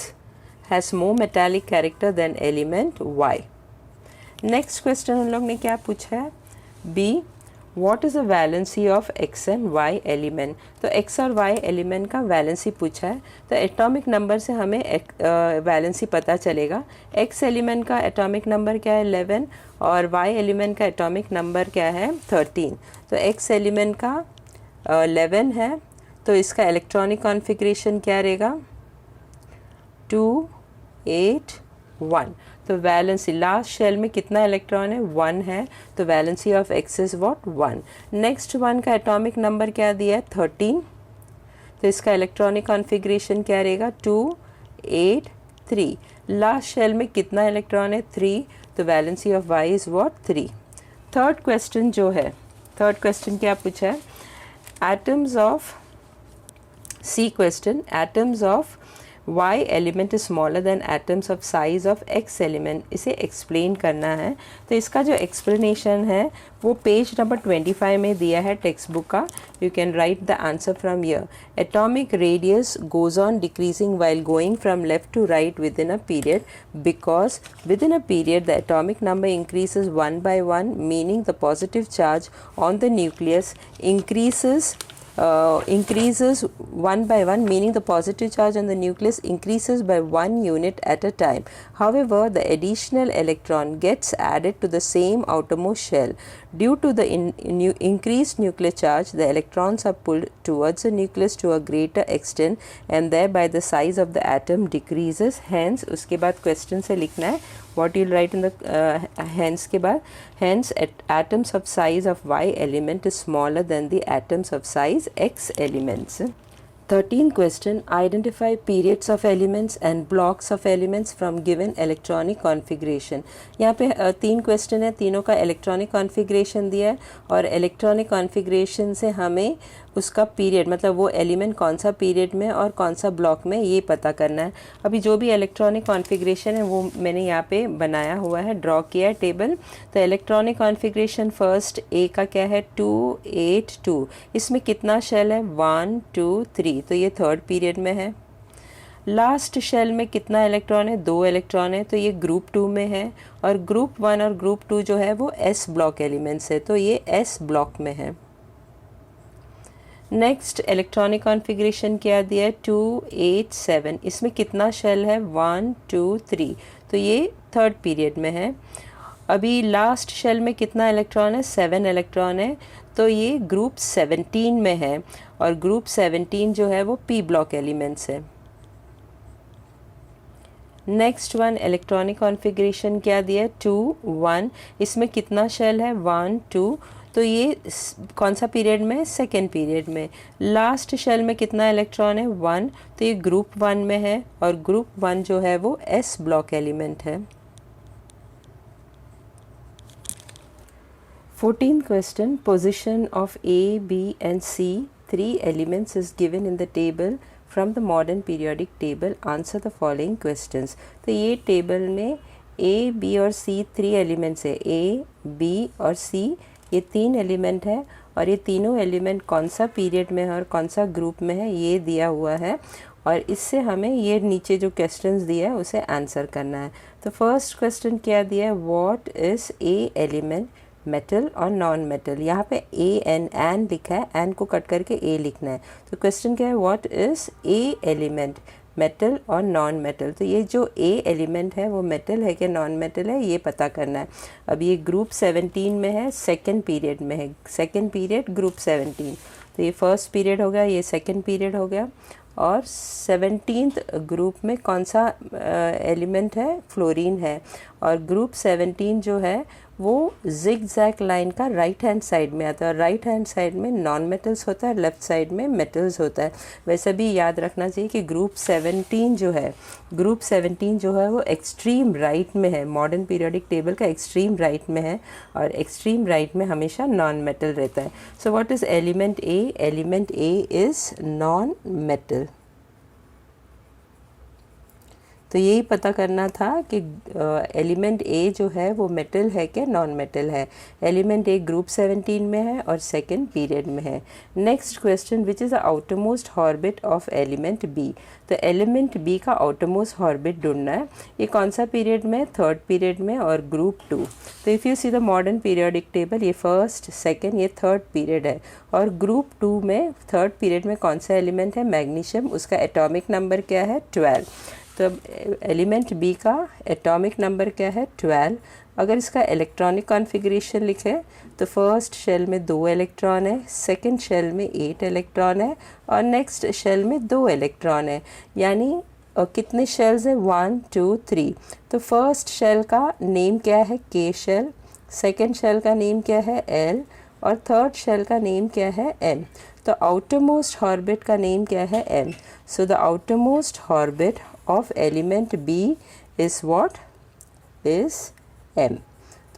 Speaker 1: has more metallic character than element Y। Next question उन लोग ने क्या पूछा है, B, what is the valency of X and Y element। तो X और Y एलिमेंट का वैलेंसी पूछा है। तो एटॉमिक नंबर से हमें वैलेंसी पता चलेगा। X एलिमेंट का एटॉमिक नंबर क्या है, 11 और Y एलिमेंट का एटॉमिक नंबर क्या है, 13। तो X एलिमेंट का 11 है तो इसका इलेक्ट्रॉनिक कॉन्फ़िगरेशन क्या रहेगा, 2 8 1। तो वैलेंसी लास्ट शेल में कितना इलेक्ट्रॉन है, 1 है, तो valency of X is what, 1। Next one का एटॉमिक नंबर क्या दिया है, 13। तो इसका इलेक्ट्रॉनिक कॉन्फ़िगरेशन क्या रहेगा, 2 8 3। लास्ट शेल में कितना इलेक्ट्रॉन है, 3, तो valency of Y is what, 3। Third question जो है, थर्ड क्वेश्चन क्या पूछा है, atoms of, C question, atoms of y element is smaller than atoms of size of x element, इसे एक्सप्लेन करना है। तो इसका जो एक्सप्लेनेशन है वो पेज नंबर 25 में दिया है टेक्स्ट बुक का। You can write the answer from here. Atomic radius goes on decreasing while going from left to right within a period, because within a period the atomic number increases one by one, meaning the positive charge on the nucleus increases one by one, meaning the positive charge on the nucleus increases by 1 unit at a time. However, the additional electron gets added to the same outermost shell. Due to the increased nuclear charge, the electrons are pulled towards the nucleus to a greater extent and thereby the size of the atom decreases. Hence, उसके बाद question से लिखना है what you'll write in the hence के बाद, hence atoms of size of y element is smaller than the atoms of size x elements. 13th question, identify periods of elements and blocks of elements from given electronic configuration. यहाँ पे 3 question है, तीनों का electronic configuration दिया है और electronic configuration से हमें उसका पीरियड, मतलब वो एलिमेंट कौन सा पीरियड में और कौन सा ब्लॉक में, ये पता करना है। अभी जो भी इलेक्ट्रॉनिक कॉन्फ़िगरेशन है वो मैंने यहाँ पे बनाया हुआ है, ड्रॉ किया है टेबल। तो इलेक्ट्रॉनिक कॉन्फ़िगरेशन फर्स्ट ए का क्या है 2 8 2, इसमें कितना शेल है 1 2 3, तो ये थर्ड पीरियड में है। लास्ट शेल में कितना इलेक्ट्रॉन है 2 इलेक्ट्रॉन है, तो ये ग्रुप 2 में है। और ग्रुप 1 और ग्रुप 2 जो है वो एस ब्लॉक एलिमेंट्स है, तो ये एस ब्लॉक में है। नेक्स्ट इलेक्ट्रॉनिक कॉन्फ़िगरेशन क्या दिया है 2 8 7, इसमें कितना शेल है 1 2 3, तो ये थर्ड पीरियड में है। अभी लास्ट शेल में कितना इलेक्ट्रॉन है 7 इलेक्ट्रॉन है, तो ये ग्रुप 17 में है और ग्रुप 17 जो है वो पी ब्लॉक एलिमेंट्स है। नेक्स्ट वन इलेक्ट्रॉनिक कॉन्फ़िगरेशन क्या दिया है 2 1, इसमें कितना शेल है 1 2, तो ये कौन सा पीरियड में, सेकेंड पीरियड में। लास्ट शेल में कितना इलेक्ट्रॉन है 1, तो ये ग्रुप 1 में है और ग्रुप 1 जो है वो एस ब्लॉक एलिमेंट है। 14th question, position of A, B and C, 3 elements is given in the table from the modern periodic table. Answer the following questions. तो ये टेबल में A, B और C 3 एलिमेंट्स है। A, B और C ये 3 element है और ये तीनों एलिमेंट कौन सा पीरियड में है और कौन सा ग्रुप में है ये दिया हुआ है और इससे हमें ये नीचे जो क्वेश्चंस दिया है उसे आंसर करना है। तो फर्स्ट क्वेश्चन क्या दिया है, what is a element, metal और नॉन मेटल। यहाँ पे ए एन लिखा है, एन को कट करके ए लिखना है। तो क्वेश्चन क्या है, what is a element, metal और नॉन मेटल। तो ये जो ए एलिमेंट है वो मेटल है कि नॉन मेटल है ये पता करना है। अब ये ग्रुप 17 में है, सेकेंड पीरियड में है, सेकेंड पीरियड ग्रुप 17। तो ये फर्स्ट पीरियड हो गया, ये सेकेंड पीरियड हो गया। और 17th ग्रुप में कौन सा एलिमेंट है, फ्लोरीन है। और ग्रुप 17 जो है वो जिग जैग लाइन का राइट हैंड साइड में आता है। राइट हैंड साइड में नॉन मेटल्स होता है, लेफ़्ट साइड में मेटल्स होता है। वैसे भी याद रखना चाहिए कि ग्रुप 17 जो है, ग्रुप 17 जो है वो एक्सट्रीम राइट में है, मॉडर्न पीरियोडिक टेबल का एक्सट्रीम राइट में है और एक्सट्रीम राइट में हमेशा नॉन मेटल रहता है। So what is element A, element A is non metal. तो यही पता करना था कि एलिमेंट ए जो है वो मेटल है कि नॉन मेटल है। एलिमेंट ए ग्रुप 17 में है और सेकेंड पीरियड में है। Next question, which is the outermost orbit of element B. तो एलिमेंट बी का आउटरमोस्ट ऑर्बिट ढूंढना है। ये कौन सा पीरियड में, थर्ड पीरियड में और ग्रुप 2। तो if you see the modern periodic table, ये फर्स्ट सेकेंड ये थर्ड पीरियड है और ग्रुप 2 में थर्ड पीरियड में कौन सा एलिमेंट है, मैग्नीशियम। उसका एटॉमिक नंबर क्या है 12। तो एलिमेंट बी का एटॉमिक नंबर क्या है 12। अगर इसका इलेक्ट्रॉनिक कॉन्फ़िगरेशन लिखे तो फर्स्ट शेल में 2 इलेक्ट्रॉन है, सेकंड शेल में 8 इलेक्ट्रॉन है और नेक्स्ट शेल में 2 इलेक्ट्रॉन है। यानी कितने शेल्स है 1 2 3। तो फर्स्ट शेल का नेम क्या है के शेल, सेकंड शेल का नेम क्या है एल और थर्ड शेल का नेम क्या है एम। तो आउटरमोस्ट ऑर्बिट का नेम क्या है M. So the outermost orbit of element B is what, is M.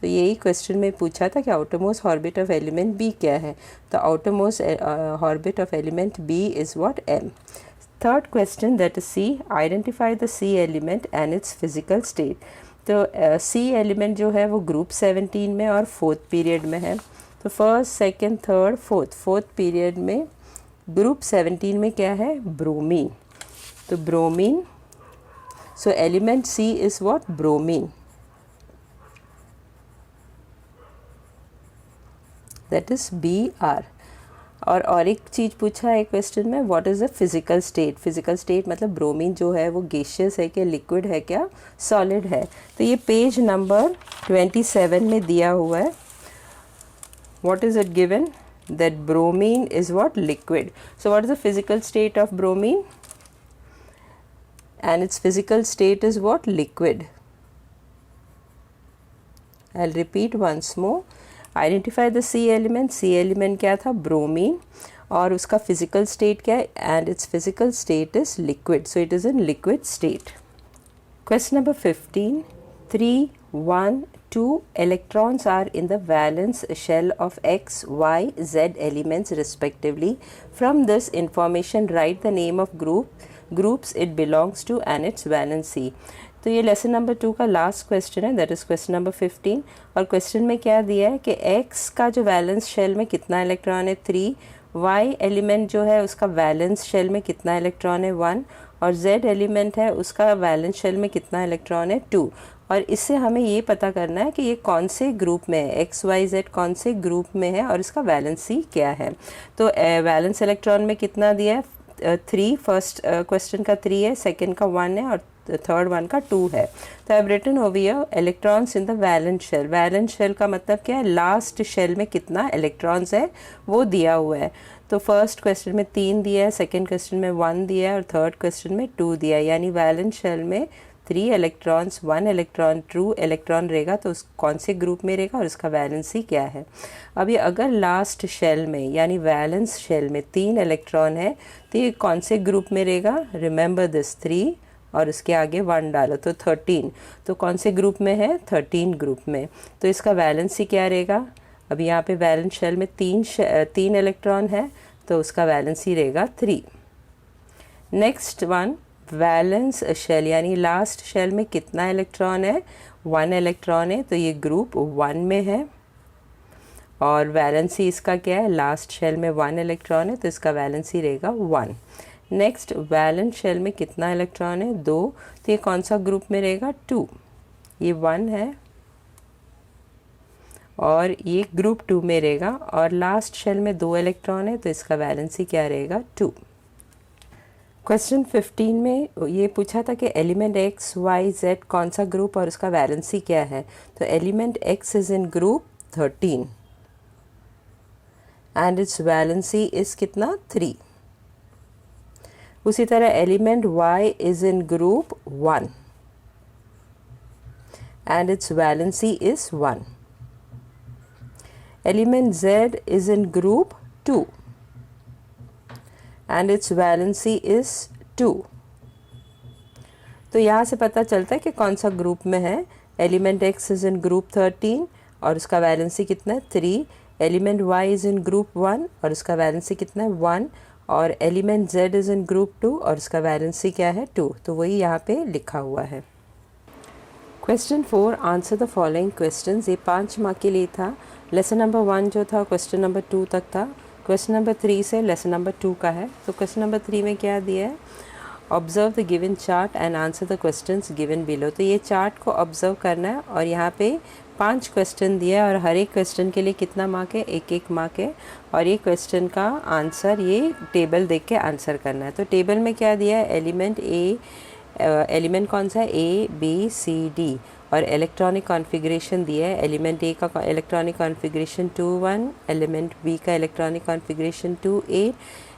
Speaker 1: तो यही क्वेश्चन में पूछा था कि outermost orbit of element B क्या है। तो outermost orbit of element B is what, M. Third question that is C, identify the C element and its physical state. तो सी एलिमेंट जो है वो ग्रुप 17 में और फोर्थ पीरियड में है। तो first, second, third, fourth period में ग्रुप 17 में क्या है, ब्रोमीन। तो bromine, so element C is what, bromine, that is Br। और एक चीज़ पूछा है क्वेश्चन में, what is the physical state. Physical state मतलब ब्रोमीन जो है वो गैसियस है क्या, लिक्विड है क्या, सॉलिड है। तो ये पेज नंबर 27 में दिया हुआ है। What is it given, that bromine is what, liquid. So what is the physical state of bromine, and its physical state is what, liquid. I will repeat once more, identify the C element. C element क्या था, bromine, और उसका physical state क्या है, and its physical state is liquid, so it is in liquid state. Question number 15, 3, 1, 2 electrons are in the valence shell of X, Y, Z elements respectively. From this information write the name of groups it belongs to and its valency. तो ये lesson number 2 का last question है, that is question number 15। और question में क्या दिया है कि X का जो वैलेंस शेल में कितना इलेक्ट्रॉन है, 3, Y एलिमेंट जो है उसका वैलेंस शेल में कितना इलेक्ट्रॉन है, 1, और Z एलिमेंट है उसका वैलेंस शेल में कितना इलेक्ट्रॉन है, 2। और इससे हमें ये पता करना है कि ये कौन से ग्रुप में है, एक्स वाई जेड कौन से ग्रुप में है और इसका वैलेंसी क्या है। तो वैलेंस इलेक्ट्रॉन में कितना दिया है, 3, फर्स्ट क्वेश्चन का 3 है, सेकंड का 1 है और थर्ड वन का 2 है। तो I have written over here electrons in the valence shell. Valence shell का मतलब क्या है, लास्ट शेल में कितना इलेक्ट्रॉन्स है वो दिया हुआ है। तो फर्स्ट क्वेश्चन में 3 दिया है, सेकंड क्वेश्चन में 1 दिया है और थर्ड क्वेश्चन में 2 दिया है। यानी वैलेंस शेल में 3 इलेक्ट्रॉन्स, 1 इलेक्ट्रॉन, 2 इलेक्ट्रॉन रहेगा तो उस कौन से ग्रुप में रहेगा और उसका वैलेंसी क्या है। अभी अगर लास्ट शेल में यानी वैलेंस शेल में 3 इलेक्ट्रॉन है तो ये कौन से ग्रुप में रहेगा, रिमेंबर दिस 3 और उसके आगे 1 डालो तो 13। तो कौन से ग्रुप में है, 13 ग्रुप में। तो इसका वैलेंसी क्या रहेगा, अभी यहाँ पे वैलेंस शेल में 3 इलेक्ट्रॉन है तो उसका वैलेंसी रहेगा 3। नेक्स्ट वन, वैलेंस शेल यानी लास्ट शेल में कितना इलेक्ट्रॉन है, 1 इलेक्ट्रॉन है तो ये ग्रुप 1 में है। और वैलेंसी इसका क्या है, लास्ट शेल में 1 इलेक्ट्रॉन है तो इसका वैलेंसी रहेगा 1। नेक्स्ट, वैलेंस शेल में कितना इलेक्ट्रॉन है, 2, तो ये कौन सा ग्रुप में रहेगा, 2। ये 1 है और ये ग्रुप 2 में रहेगा और लास्ट शेल में 2 इलेक्ट्रॉन है तो इसका वैलेंसी क्या रहेगा, 2। क्वेश्चन 15 में ये पूछा था कि एलिमेंट एक्स वाई जेड कौन सा ग्रुप और उसका वैलेंसी क्या है। तो element X is in group 13 and its valency is कितना, 3। उसी तरह element Y is in group 1 and its valency is 1। Element Z is in group 2 and its valency is 2। तो यहाँ से पता चलता है कि कौन सा ग्रुप में है। Element x is in group 13 और उसका वैलेंसी कितना है, 3। Element y is in group 1 और उसका वैलेंसी कितना है, 1। और element z is in group 2 और उसका वैलेंसी क्या है, 2। तो वही यहाँ पे लिखा हुआ है। Question 4, answer the following questions. ये 5 मार्क के लिए था। लेसन नंबर 1 जो था क्वेश्चन नंबर 2 तक था। क्वेश्चन नंबर 3 से लेसन नंबर 2 का है। तो क्वेश्चन नंबर 3 में क्या दिया है, observe the given chart and answer the questions given below. तो ये चार्ट को ऑब्जर्व करना है और यहाँ पे 5 क्वेश्चन दिया है और हर एक क्वेश्चन के लिए कितना मार्क है, 1-1 मार्क है। और ये क्वेश्चन का आंसर ये टेबल देख के आंसर करना है। तो टेबल में क्या दिया है, एलिमेंट ए, एलिमेंट कौन सा है, ए बी सी डी, और इलेक्ट्रॉनिक कॉन्फ़िगरेशन दिया है। एलिमेंट ए का इलेक्ट्रॉनिक कॉन्फ़िगरेशन 2-1, एलिमेंट बी का इलेक्ट्रॉनिक कॉन्फ़िगरेशन 2-8,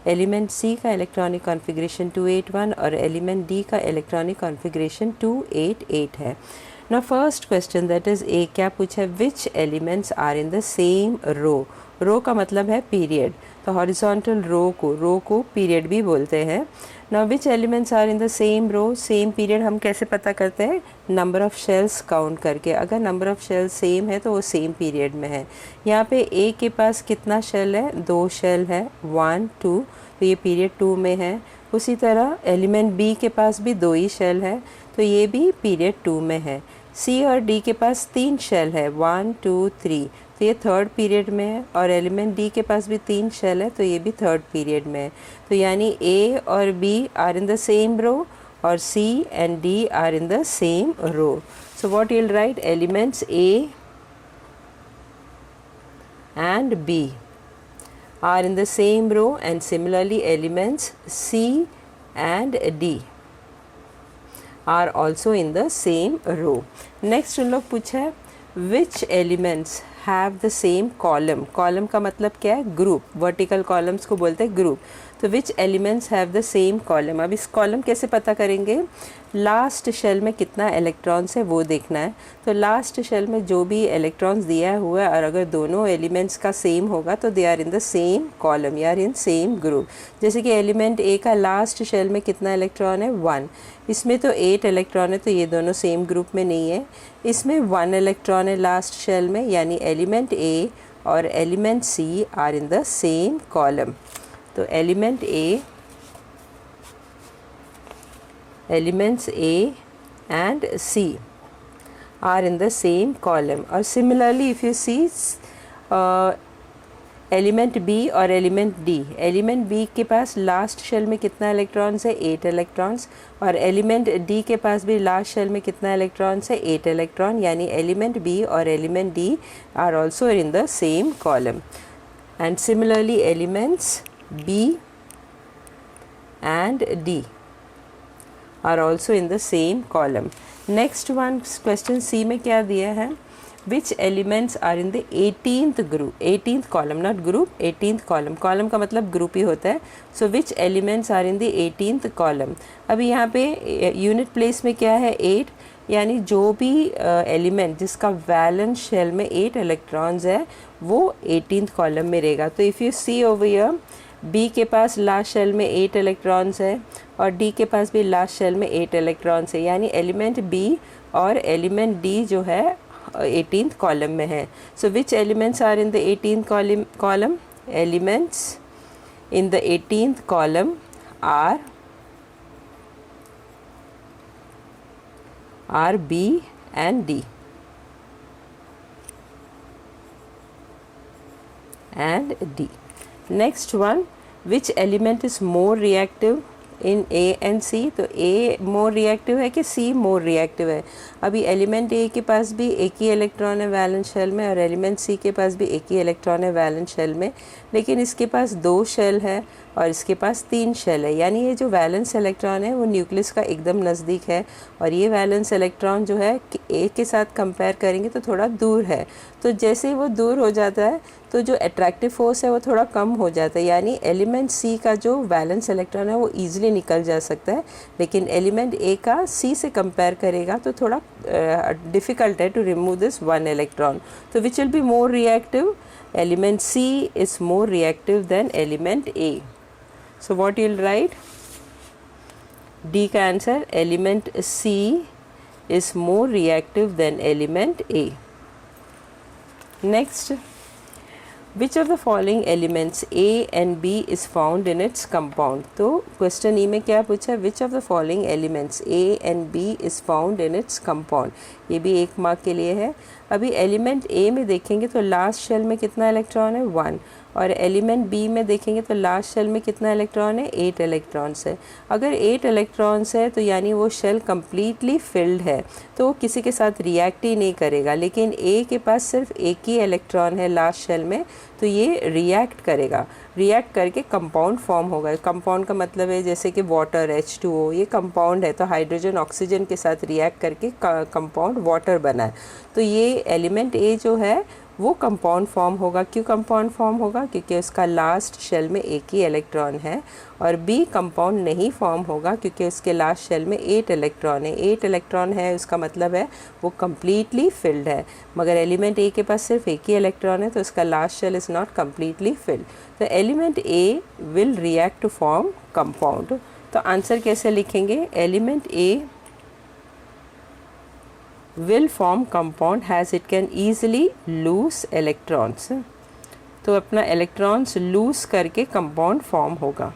Speaker 1: एलिमेंट सी का इलेक्ट्रॉनिक कॉन्फ़िगरेशन 2-8-1 और एलिमेंट डी का इलेक्ट्रॉनिक कॉन्फ़िगरेशन 2-8-8 है। Now first question that is A, क्या पूछा है, which elements are in the same row. Row का मतलब है पीरियड, तो हॉरिजॉन्टल रो को पीरियड भी बोलते हैं। Now which elements are in the same row, same period हम कैसे पता करते हैं, नंबर ऑफ़ शेल्स काउंट करके। अगर नंबर ऑफ़ शेल्स सेम है तो वो सेम पीरियड में है। यहाँ पे ए के पास कितना शेल है, 2 शेल है, 1 2, तो ये पीरियड 2 में है। उसी तरह एलिमेंट बी के पास भी 2 ही शेल है, तो ये भी पीरियड 2 में है। सी और डी के पास 3 शेल है, 1 2 3, तो ये थर्ड पीरियड में है। और एलिमेंट डी के पास भी 3 शेल है, तो ये भी थर्ड पीरियड में है। तो यानी ए और B are in the same row और C and D are in the same row. So what you will write, elements A and B are in the same row, and similarly elements C and D are also in the same row. Next उन लोग पूछा है which elements have the same column. column का मतलब क्या है, group, vertical columns को बोलते हैं ग्रुप। तो which elements have the same column, अब इस कॉलम कैसे पता करेंगे, लास्ट शेल में कितना इलेक्ट्रॉन्स है वो देखना है। तो लास्ट शेल में जो भी इलेक्ट्रॉन्स दिया हुआ है और अगर दोनों एलिमेंट्स का सेम होगा तो they are in the same column, या इन सेम ग्रुप। जैसे कि एलिमेंट ए का लास्ट शेल में कितना इलेक्ट्रॉन है, 1, इसमें तो 8 इलेक्ट्रॉन है, तो ये दोनों सेम ग्रुप में नहीं है। इसमें 1 इलेक्ट्रॉन है लास्ट शेल में, यानी एलिमेंट ए और element C are in the same column. तो element A, elements A and C are in the same column. और similarly if you see element B और एलिमेंट D, एलिमेंट B के पास last shell में कितना electrons है, 8 electrons, और element D के पास भी लास्ट शेल में कितना इलेक्ट्रॉन्स है, 8 इलेक्ट्रॉन, यानी एलिमेंट B और element D are also in the same column. And similarly elements B and D are also in the same column. Next one, question C में क्या दिया है, which elements are in the 18th group, 18th column, not group, 18th column, column का मतलब group ही होता है। so which elements are in the 18th column। अभी यहाँ पे यूनिट प्लेस में क्या है, 8, यानी जो भी एलिमेंट जिसका वैलेंस शेल में 8 इलेक्ट्रॉन्स है वो 18th कॉलम में रहेगा। तो if you see over here, B के पास लास्ट शेल में 8 इलेक्ट्रॉन्स है और डी के पास भी लास्ट शेल में 8 इलेक्ट्रॉन्स है, यानी एलिमेंट बी और एलिमेंट डी जो है 18th कॉलम में है। So which elements are in the 18th column, elements in the 18th column are B and D and D. Next one, which element is more reactive in A and C? तो A more reactive है कि C more reactive है। अभी element A के पास भी एक ही electron है valence shell में और एलिमेंट C के पास भी एक ही इलेक्ट्रॉन है वैलेंस शेल में, लेकिन इसके पास 2 शेल है और इसके पास 3 शेल है, यानी ये जो वैलेंस इलेक्ट्रॉन है वो न्यूक्लियस का एकदम नज़दीक है और ये वैलेंस इलेक्ट्रॉन जो है A के साथ कंपेयर करेंगे तो थोड़ा दूर है। तो जैसे ही वो दूर हो जाता है तो जो अट्रैक्टिव फोर्स है वो थोड़ा कम हो जाता है, यानी एलिमेंट C का जो वैलेंस इलेक्ट्रॉन है वो ईजिली निकल जा सकता है, लेकिन एलिमेंट A का C से कंपेयर करेगा तो थोड़ा डिफ़िकल्ट है टू रिमूव दिस 1 इलेक्ट्रॉन। तो which will be more reactive, element C is more reactive than element A। So what you will write, D का answer, element C is more reactive than element A। Next, which of the following elements A and B is found in its compound? तो question ई में क्या पूछा है, which of the following elements A and B is found in its compound? ये भी 1 mark के लिए है। अभी एलिमेंट A में देखेंगे तो लास्ट शेल में कितना इलेक्ट्रॉन है, 1, और एलिमेंट B में देखेंगे तो लास्ट शेल में कितना इलेक्ट्रॉन है, 8 इलेक्ट्रॉन्स है। अगर 8 इलेक्ट्रॉन्स है तो यानी वो शेल कम्प्लीटली फिल्ड है, तो वो किसी के साथ रिएक्ट ही नहीं करेगा, लेकिन A के पास सिर्फ एक ही इलेक्ट्रॉन है लास्ट शेल में, तो ये रिएक्ट करेगा, रिएक्ट करके कंपाउंड फॉर्म होगा। कंपाउंड का मतलब है जैसे कि वाटर, H2O, ये कंपाउंड है, तो हाइड्रोजन ऑक्सीजन के साथ रिएक्ट करके कंपाउंड वाटर बना है। तो ये एलिमेंट A जो है वो कंपाउंड फॉर्म होगा। क्यों कंपाउंड फॉर्म होगा, क्योंकि उसका लास्ट शेल में एक ही इलेक्ट्रॉन है, और B कंपाउंड नहीं फॉर्म होगा क्योंकि उसके लास्ट शेल में 8 इलेक्ट्रॉन है। 8 इलेक्ट्रॉन है, उसका मतलब है वो कम्प्लीटली फिल्ड है, मगर एलिमेंट A के पास सिर्फ एक ही इलेक्ट्रॉन है तो उसका last shell is not completely filled. तो element A will react to form compound. तो आंसर कैसे लिखेंगे, element A will form compound as it can easily lose electrons। तो अपना इलेक्ट्रॉन्स लूज करके कंपाउंड फॉर्म होगा।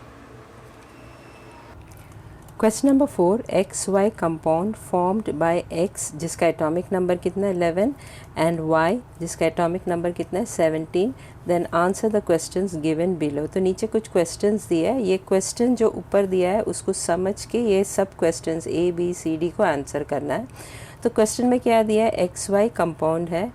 Speaker 1: Question number 4, X Y compound formed by X जिसका atomic number कितना है 11 एंड वाई जिसका एटॉमिक नंबर कितना है 17, then answer the questions given below. तो नीचे कुछ क्वेश्चंस दिया है, ये क्वेश्चन जो ऊपर दिया है उसको समझ के ये सब questions A B C D को आंसर करना है। तो क्वेश्चन में क्या दिया है, एक्स वाई कंपाउंड है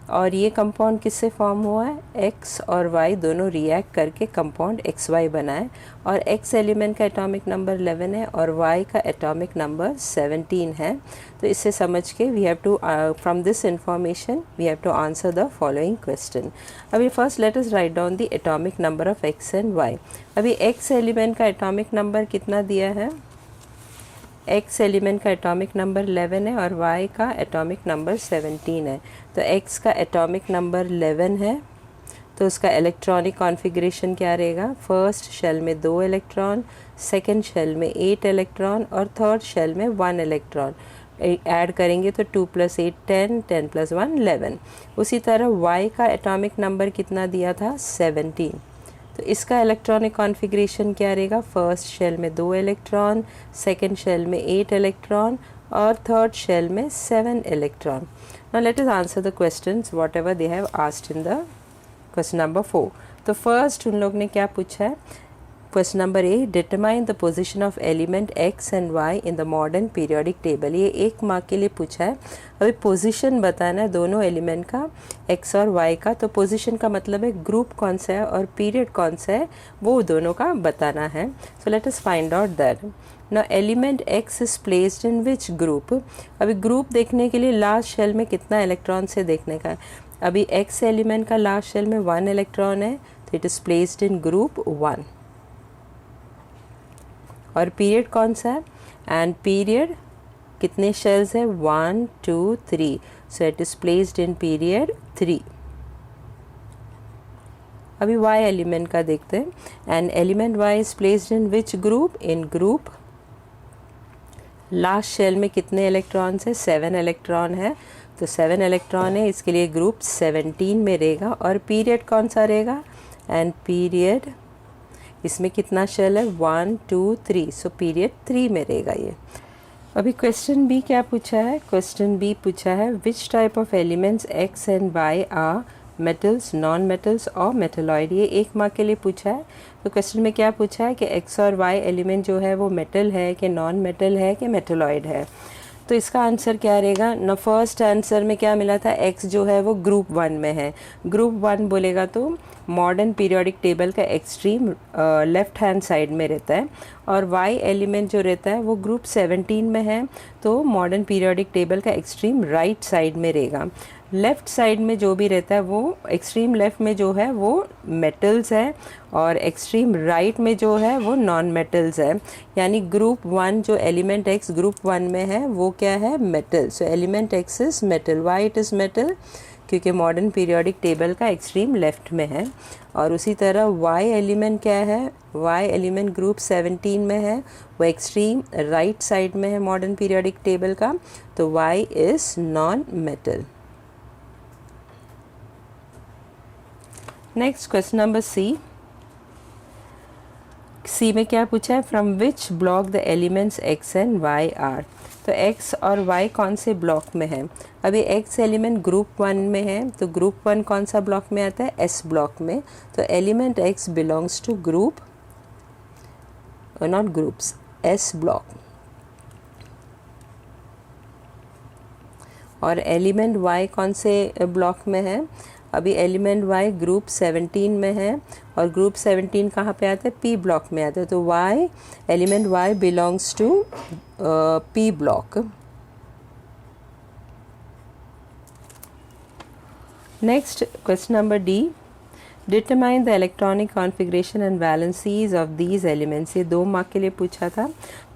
Speaker 1: और ये कंपाउंड किससे फॉर्म हुआ है, एक्स और वाई दोनों रिएक्ट करके कंपाउंड एक्स वाई बना है और एक्स एलिमेंट का एटॉमिक नंबर 11 है और वाई का एटॉमिक नंबर 17 है। तो इससे समझ के we have to from this information we have to answer the following question. अभी first let us write down the atomic number of X and Y. अभी एक्स एलिमेंट का एटॉमिक नंबर कितना दिया है, एक्स एलिमेंट का atomic number 11 है और Y का एटॉमिक नंबर 17 है। तो एक्स का एटॉमिक नंबर 11 है तो उसका इलेक्ट्रॉनिक कॉन्फ़िगरेशन क्या रहेगा, फर्स्ट शेल में 2 इलेक्ट्रॉन, सेकंड शेल में 8 इलेक्ट्रॉन और थर्ड शेल में 1 इलेक्ट्रॉन। ऐड करेंगे तो 2 + 8 10, 10 + 1 11। उसी तरह वाई का एटॉमिक नंबर कितना दिया था 17, तो इसका इलेक्ट्रॉनिक कॉन्फ़िगरेशन क्या रहेगा, फर्स्ट शेल में 2 इलेक्ट्रॉन, सेकंड शेल में 8 इलेक्ट्रॉन और थर्ड शेल में 7 electron. Now let us answer the questions whatever they have asked in the question number 4। तो फर्स्ट उन लोग ने क्या पूछा है, question number A, determine the position of element X and Y in the modern periodic table. ये 1 mark के लिए पूछा है। अभी पोजीशन बताना है दोनों एलिमेंट का, एक्स और वाई का। तो पोजीशन का मतलब है ग्रुप कौन सा है और पीरियड कौन सा है, वो दोनों का बताना है। So let us find out that. Now element X is placed in which group. अभी ग्रुप देखने के लिए लास्ट शेल में कितना इलेक्ट्रॉन से देखने का है। अभी एक्स एलिमेंट का लास्ट शेल में 1 इलेक्ट्रॉन है तो it is placed in group 1। और पीरियड कौन सा है, एंड पीरियड कितने शेल्स है 1 2 3, so it is placed in period 3। अभी y एलिमेंट का देखते हैं, and element y is placed in which group, in group, last shell में कितने इलेक्ट्रॉन्स है 7 इलेक्ट्रॉन है तो 7 इलेक्ट्रॉन है, इसके लिए ग्रुप 17 में रहेगा। और पीरियड कौन सा रहेगा, एंड पीरियड इसमें कितना शेल है 1 2 3, सो पीरियड 3 में रहेगा ये। अभी क्वेश्चन बी क्या पूछा है, क्वेश्चन बी पूछा है which type of elements X and Y are metals, non metals और मेटलॉइड। ये 1 मार्क के लिए पूछा है। तो क्वेश्चन में क्या पूछा है कि एक्स और वाई एलिमेंट जो है वो मेटल है कि नॉन मेटल है कि मेटलॉइड है। तो इसका आंसर क्या रहेगा ना, फर्स्ट आंसर में क्या मिला था, एक्स जो है वो ग्रुप 1 में है। ग्रुप 1 बोलेगा तो मॉडर्न पीरियोडिक टेबल का एक्सट्रीम लेफ्ट हैंड साइड में रहता है और वाई एलिमेंट जो रहता है वो ग्रुप 17 में है तो मॉडर्न पीरियोडिक टेबल का एक्सट्रीम राइट साइड में रहेगा। लेफ़्ट साइड में जो भी रहता है वो एक्सट्रीम लेफ़्ट में जो है वो मेटल्स है और एक्सट्रीम राइट में जो है वो नॉन मेटल्स है। यानी ग्रुप 1 जो एलिमेंट एक्स ग्रुप 1 में है वो क्या है, metal. So element X is metal. Why it is metal क्योंकि मॉडर्न पीरियोडिक टेबल का एक्सट्रीम लेफ़्ट में है। और उसी तरह वाई एलिमेंट क्या है, वाई एलिमेंट ग्रुप 17 में है, वो एक्सट्रीम राइट साइड में है मॉडर्न पीरियोडिक टेबल का, तो Y is non metal. Next question number C. C में क्या पूछा है, from which block the elements X and Y are. तो एक्स और वाई कौन से ब्लॉक में है। अभी एक्स एलिमेंट ग्रुप 1 में है तो ग्रुप 1 कौन सा ब्लॉक में आता है, एस ब्लॉक में। तो element X belongs to group, not groups, S block. और एलिमेंट वाई कौन से ब्लॉक में है, अभी एलिमेंट वाई ग्रुप 17 में है और ग्रुप 17 कहाँ पे आता है, पी ब्लॉक में आता है। तो Y element Y belongs to P block. Next question number D, determine the electronic configuration and valencies of these elements. ये 2 मार्क के लिए पूछा था।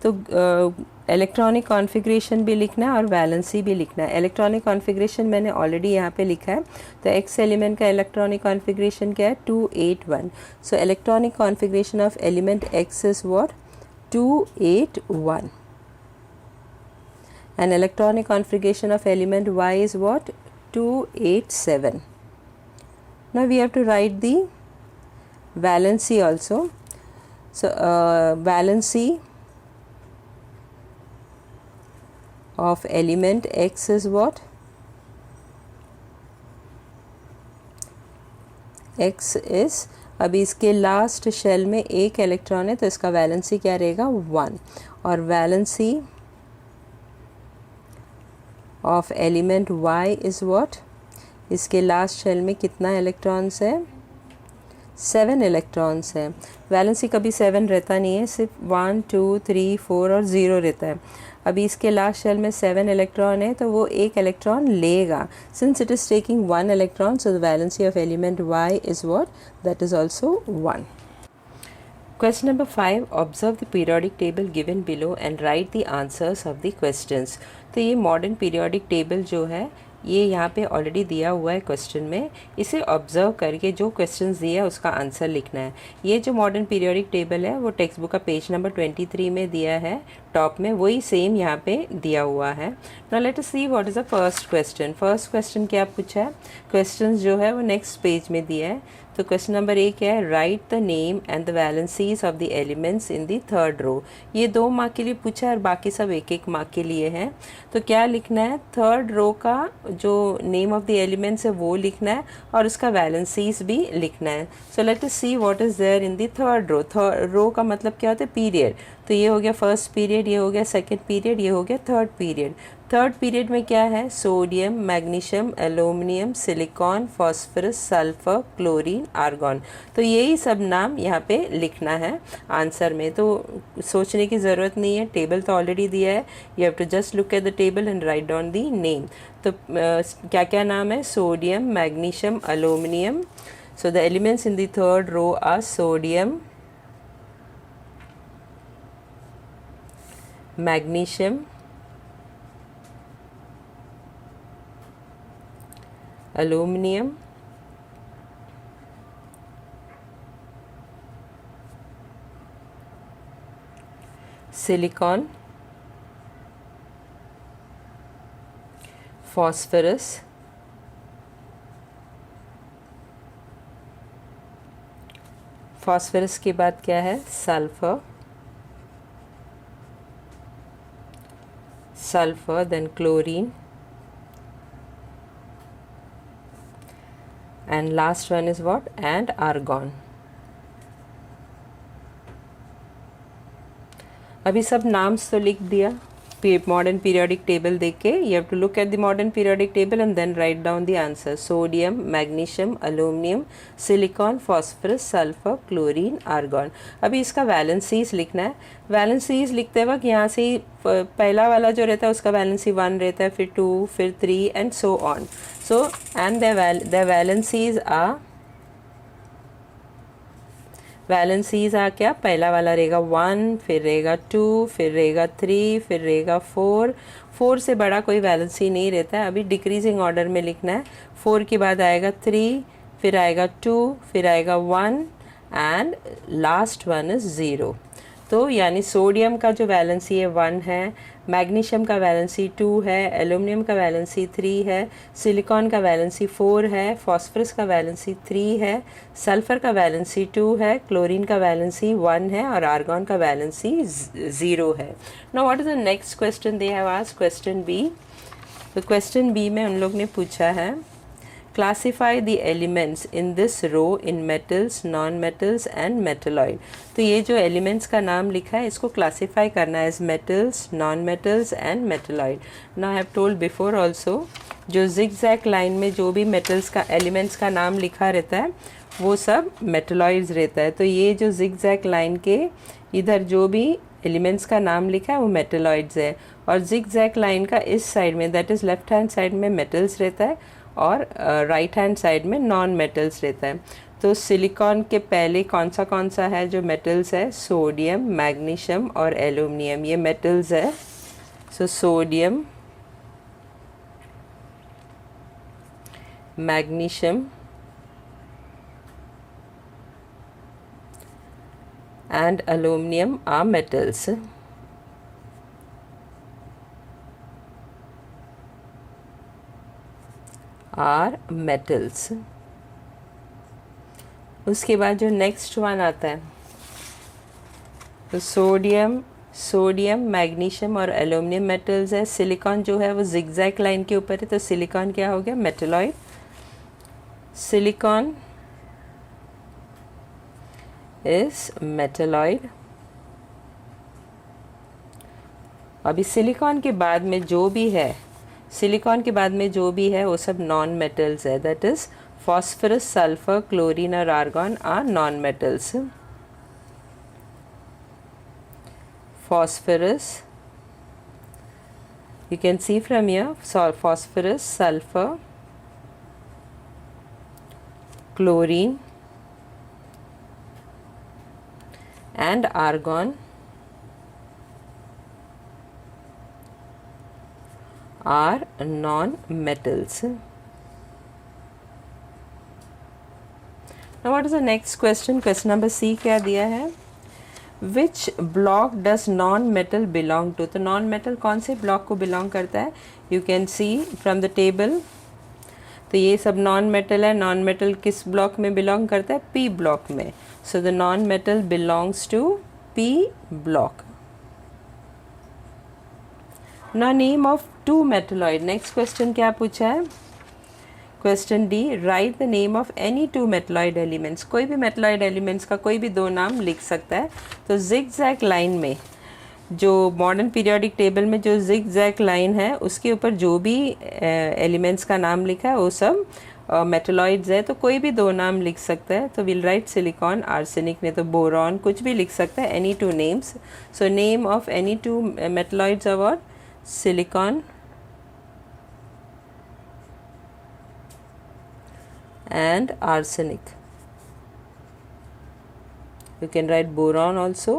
Speaker 1: तो इलेक्ट्रॉनिक कॉन्फ़िगरेशन भी लिखना है और वैलेंसी भी लिखना है। इलेक्ट्रॉनिक कॉन्फ़िगरेशन मैंने ऑलरेडी यहाँ पे लिखा है। तो एक्स एलिमेंट का इलेक्ट्रॉनिक कॉन्फ़िगरेशन क्या है, 281। So electronic configuration of element X is what, 281 and electronic configuration of element y is what, 287. Now we have to write the valency also. So valency of element X is what? X is, अभी इसके लास्ट shell में एक electron है तो इसका valency क्या रहेगा? 1. और valency of element Y is what? इसके लास्ट शेल में कितना इलेक्ट्रॉन्स है? 7 इलेक्ट्रॉन्स है. वैलेंसी कभी 7 रहता नहीं है, सिर्फ 1 2 3 4 और 0 रहता है. अभी इसके लास्ट शेल में 7 इलेक्ट्रॉन है तो वो एक इलेक्ट्रॉन लेगा. Since it is taking 1 electron, so the valency of element Y is what? That is also 1. Question number 5. Observe the periodic table given below and write the answers of the questions. तो ये modern periodic table जो है ये यहाँ पे already दिया हुआ है क्वेश्चन में. इसे ऑब्जर्व करके जो क्वेश्चंस दिया है उसका आंसर लिखना है. ये जो मॉडर्न पीरियोडिक टेबल है वो टेक्स्ट बुक का पेज नंबर 23 में दिया है टॉप में, वही सेम यहाँ पे दिया हुआ है. Now let us see what is the first question. First question क्या पूछा है? क्वेश्चंस जो है वो नेक्स्ट पेज में दिया है. तो क्वेश्चन नंबर 1 क्या है? Write the name and the valencies of the elements in the third row. ये 2 मार्क के लिए पूछा है और बाकी सब 1-1 मार्क के लिए हैं. तो क्या लिखना है? थर्ड रो का जो नेम ऑफ द एलिमेंट्स है वो लिखना है और उसका वैलेंसीज भी लिखना है. So let us see what is there in the third row. Third row का मतलब क्या होता है? पीरियड. तो ये हो गया फर्स्ट पीरियड, ये हो गया सेकंड पीरियड, ये हो गया थर्ड पीरियड. थर्ड पीरियड में क्या है? Sodium, magnesium, aluminium, silicon, phosphorus, sulphur, chlorine, argon. तो यही सब नाम यहाँ पे लिखना है आंसर में. तो सोचने की ज़रूरत नहीं है, टेबल तो ऑलरेडी दिया है. You have to just look at the table and write down the name. तो क्या क्या नाम है? Sodium, magnesium, aluminium. So the elements in the third row are sodium, magnesium, aluminum, silicon, phosphorus, phosphorus के बाद क्या है? Sulphur, sulfur, then chlorine, and last one is what? And argon. अभी सब नाम्स तो लिख दिया मॉडर्न पीरियोडिक टेबल देख के. You have to look at the modern periodic table and then write down the answer. Sodium, magnesium, aluminium, silicon, phosphorus, sulphur, chlorine, argon. अभी इसका valencies लिखना है. वैलेंसीज लिखते वक्त यहाँ से पहला वाला जो रहता है उसका वैलेंसी 1 रहता है, फिर 2, फिर 3 and so on. So and the valencies are valencies are क्या? पहला वाला रहेगा 1, फिर रहेगा 2, फिर रहेगा 3, फिर रहेगा 4. 4 से बड़ा कोई वैलेंसी नहीं रहता है. अभी डिक्रीजिंग ऑर्डर में लिखना है. 4 के बाद आएगा 3, फिर आएगा 2, फिर आएगा 1 एंड लास्ट वन इज़ 0. तो यानी सोडियम का जो वैलेंसी है 1 है, मैग्नीशियम का वैलेंसी 2 है, एल्यूमिनियम का वैलेंसी 3 है, सिलिकॉन का वैलेंसी 4 है, फॉस्फोरस का वैलेंसी 3 है, सल्फर का वैलेंसी 2 है, क्लोरीन का वैलेंसी 1 है और आर्गॉन का वैलेंसी 0 है. Now what is the next question they have asked? Question B. तो क्वेश्चन बी में उन लोग ने पूछा है classify the elements in this row in metals, non metals and metalloid. तो ये जो एलिमेंट्स का नाम लिखा है इसको क्लासीफाई करना है as metals, non metals and metalloid. Now I have told before also, जो जिगजैग लाइन में जो भी मेटल्स का एलिमेंट्स का नाम लिखा रहता है वो सब मेटलॉइड्स रहता है. तो ये जो जिगजैग लाइन के इधर जो भी एलिमेंट्स का नाम लिखा है वो मेटलॉइड्स है, और जिगजैग लाइन का इस साइड में that is left hand side में मेटल्स रहता है और राइट हैंड साइड में नॉन मेटल्स रहता है. तो सिलिकॉन के पहले कौन सा है जो मेटल्स है? सोडियम, मैग्नीशियम और एल्यूमिनियम, ये मेटल्स है. So sodium, magnesium and aluminum are metals. उसके बाद जो नेक्स्ट वन आता है तो सोडियम, सोडियम, मैग्नीशियम और एल्यूमिनियम मेटल्स है। सिलिकॉन जो है वो जिगजैग लाइन के ऊपर है, तो सिलिकॉन क्या हो गया, मेटलॉइड। Silicon is metalloid. अभी सिलिकॉन के बाद में जो भी है, सिलिकॉन के बाद में जो भी है वो सब नॉन मेटल्स है, that is phosphorus, sulfur, chlorine और argon are non-metals. Phosphorus, you can see from here, phosphorus, sulfur, chlorine and argon are non-metals. Now what is the next question? Question number C क्या दिया है? Which block does non-metal belong to? तो non-metal कौन से block को belong करता है? You can see from the table. तो ये सब non-metal है। non-metal किस block में belong करता है? P block में। So the non-metal belongs to P block. Now name of two metalloid. Next question क्या पूछा है? Question D, right the name of any to metalloid elements. कोई भी मेटलॉइड एलिमेंट्स का कोई भी दो नाम लिख सकता है। तो जिगजैग लाइन में, जो मॉडर्न पीरियोडिक टेबल में जो जिगजैग लाइन है उसके ऊपर जो भी एलिमेंट्स का नाम लिखा है वो सब मेटलॉइड्स है। तो कोई भी दो नाम लिख सकता है। तो विल राइट सिलिकॉन, आर्सेनिक, ने तो बोरॉन, कुछ भी लिख सकता है, any two names. So name of any two metalloids are what? Silicon and arsenic. You can write boron also.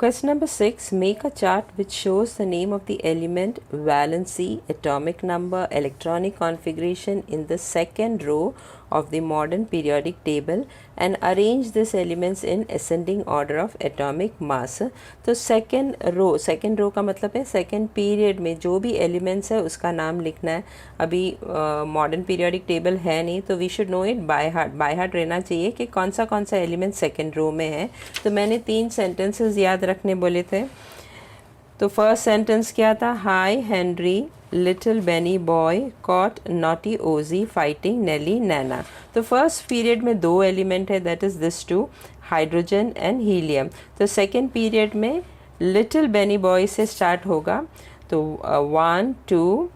Speaker 1: Question number 6, make a chart which shows the name of the element, valency, atomic number, electronic configuration in the second row of the modern periodic table and arrange these elements in ascending order of atomic mass. तो second row का मतलब है second period में जो भी elements है उसका नाम लिखना है। अभी modern periodic table है नहीं, तो we should know it by heart रहना चाहिए कि कौन सा element second row में है। तो मैंने 3 sentences याद रखने बोले थे। तो फर्स्ट सेंटेंस क्या था? Hi Henry, little Benny boy caught naughty Ozzy fighting Nelly Naina. तो फर्स्ट पीरियड में 2 एलिमेंट है, that is this 2, hydrogen and helium. तो सेकेंड पीरियड में लिटिल बेनी बॉय से स्टार्ट होगा। तो 1 2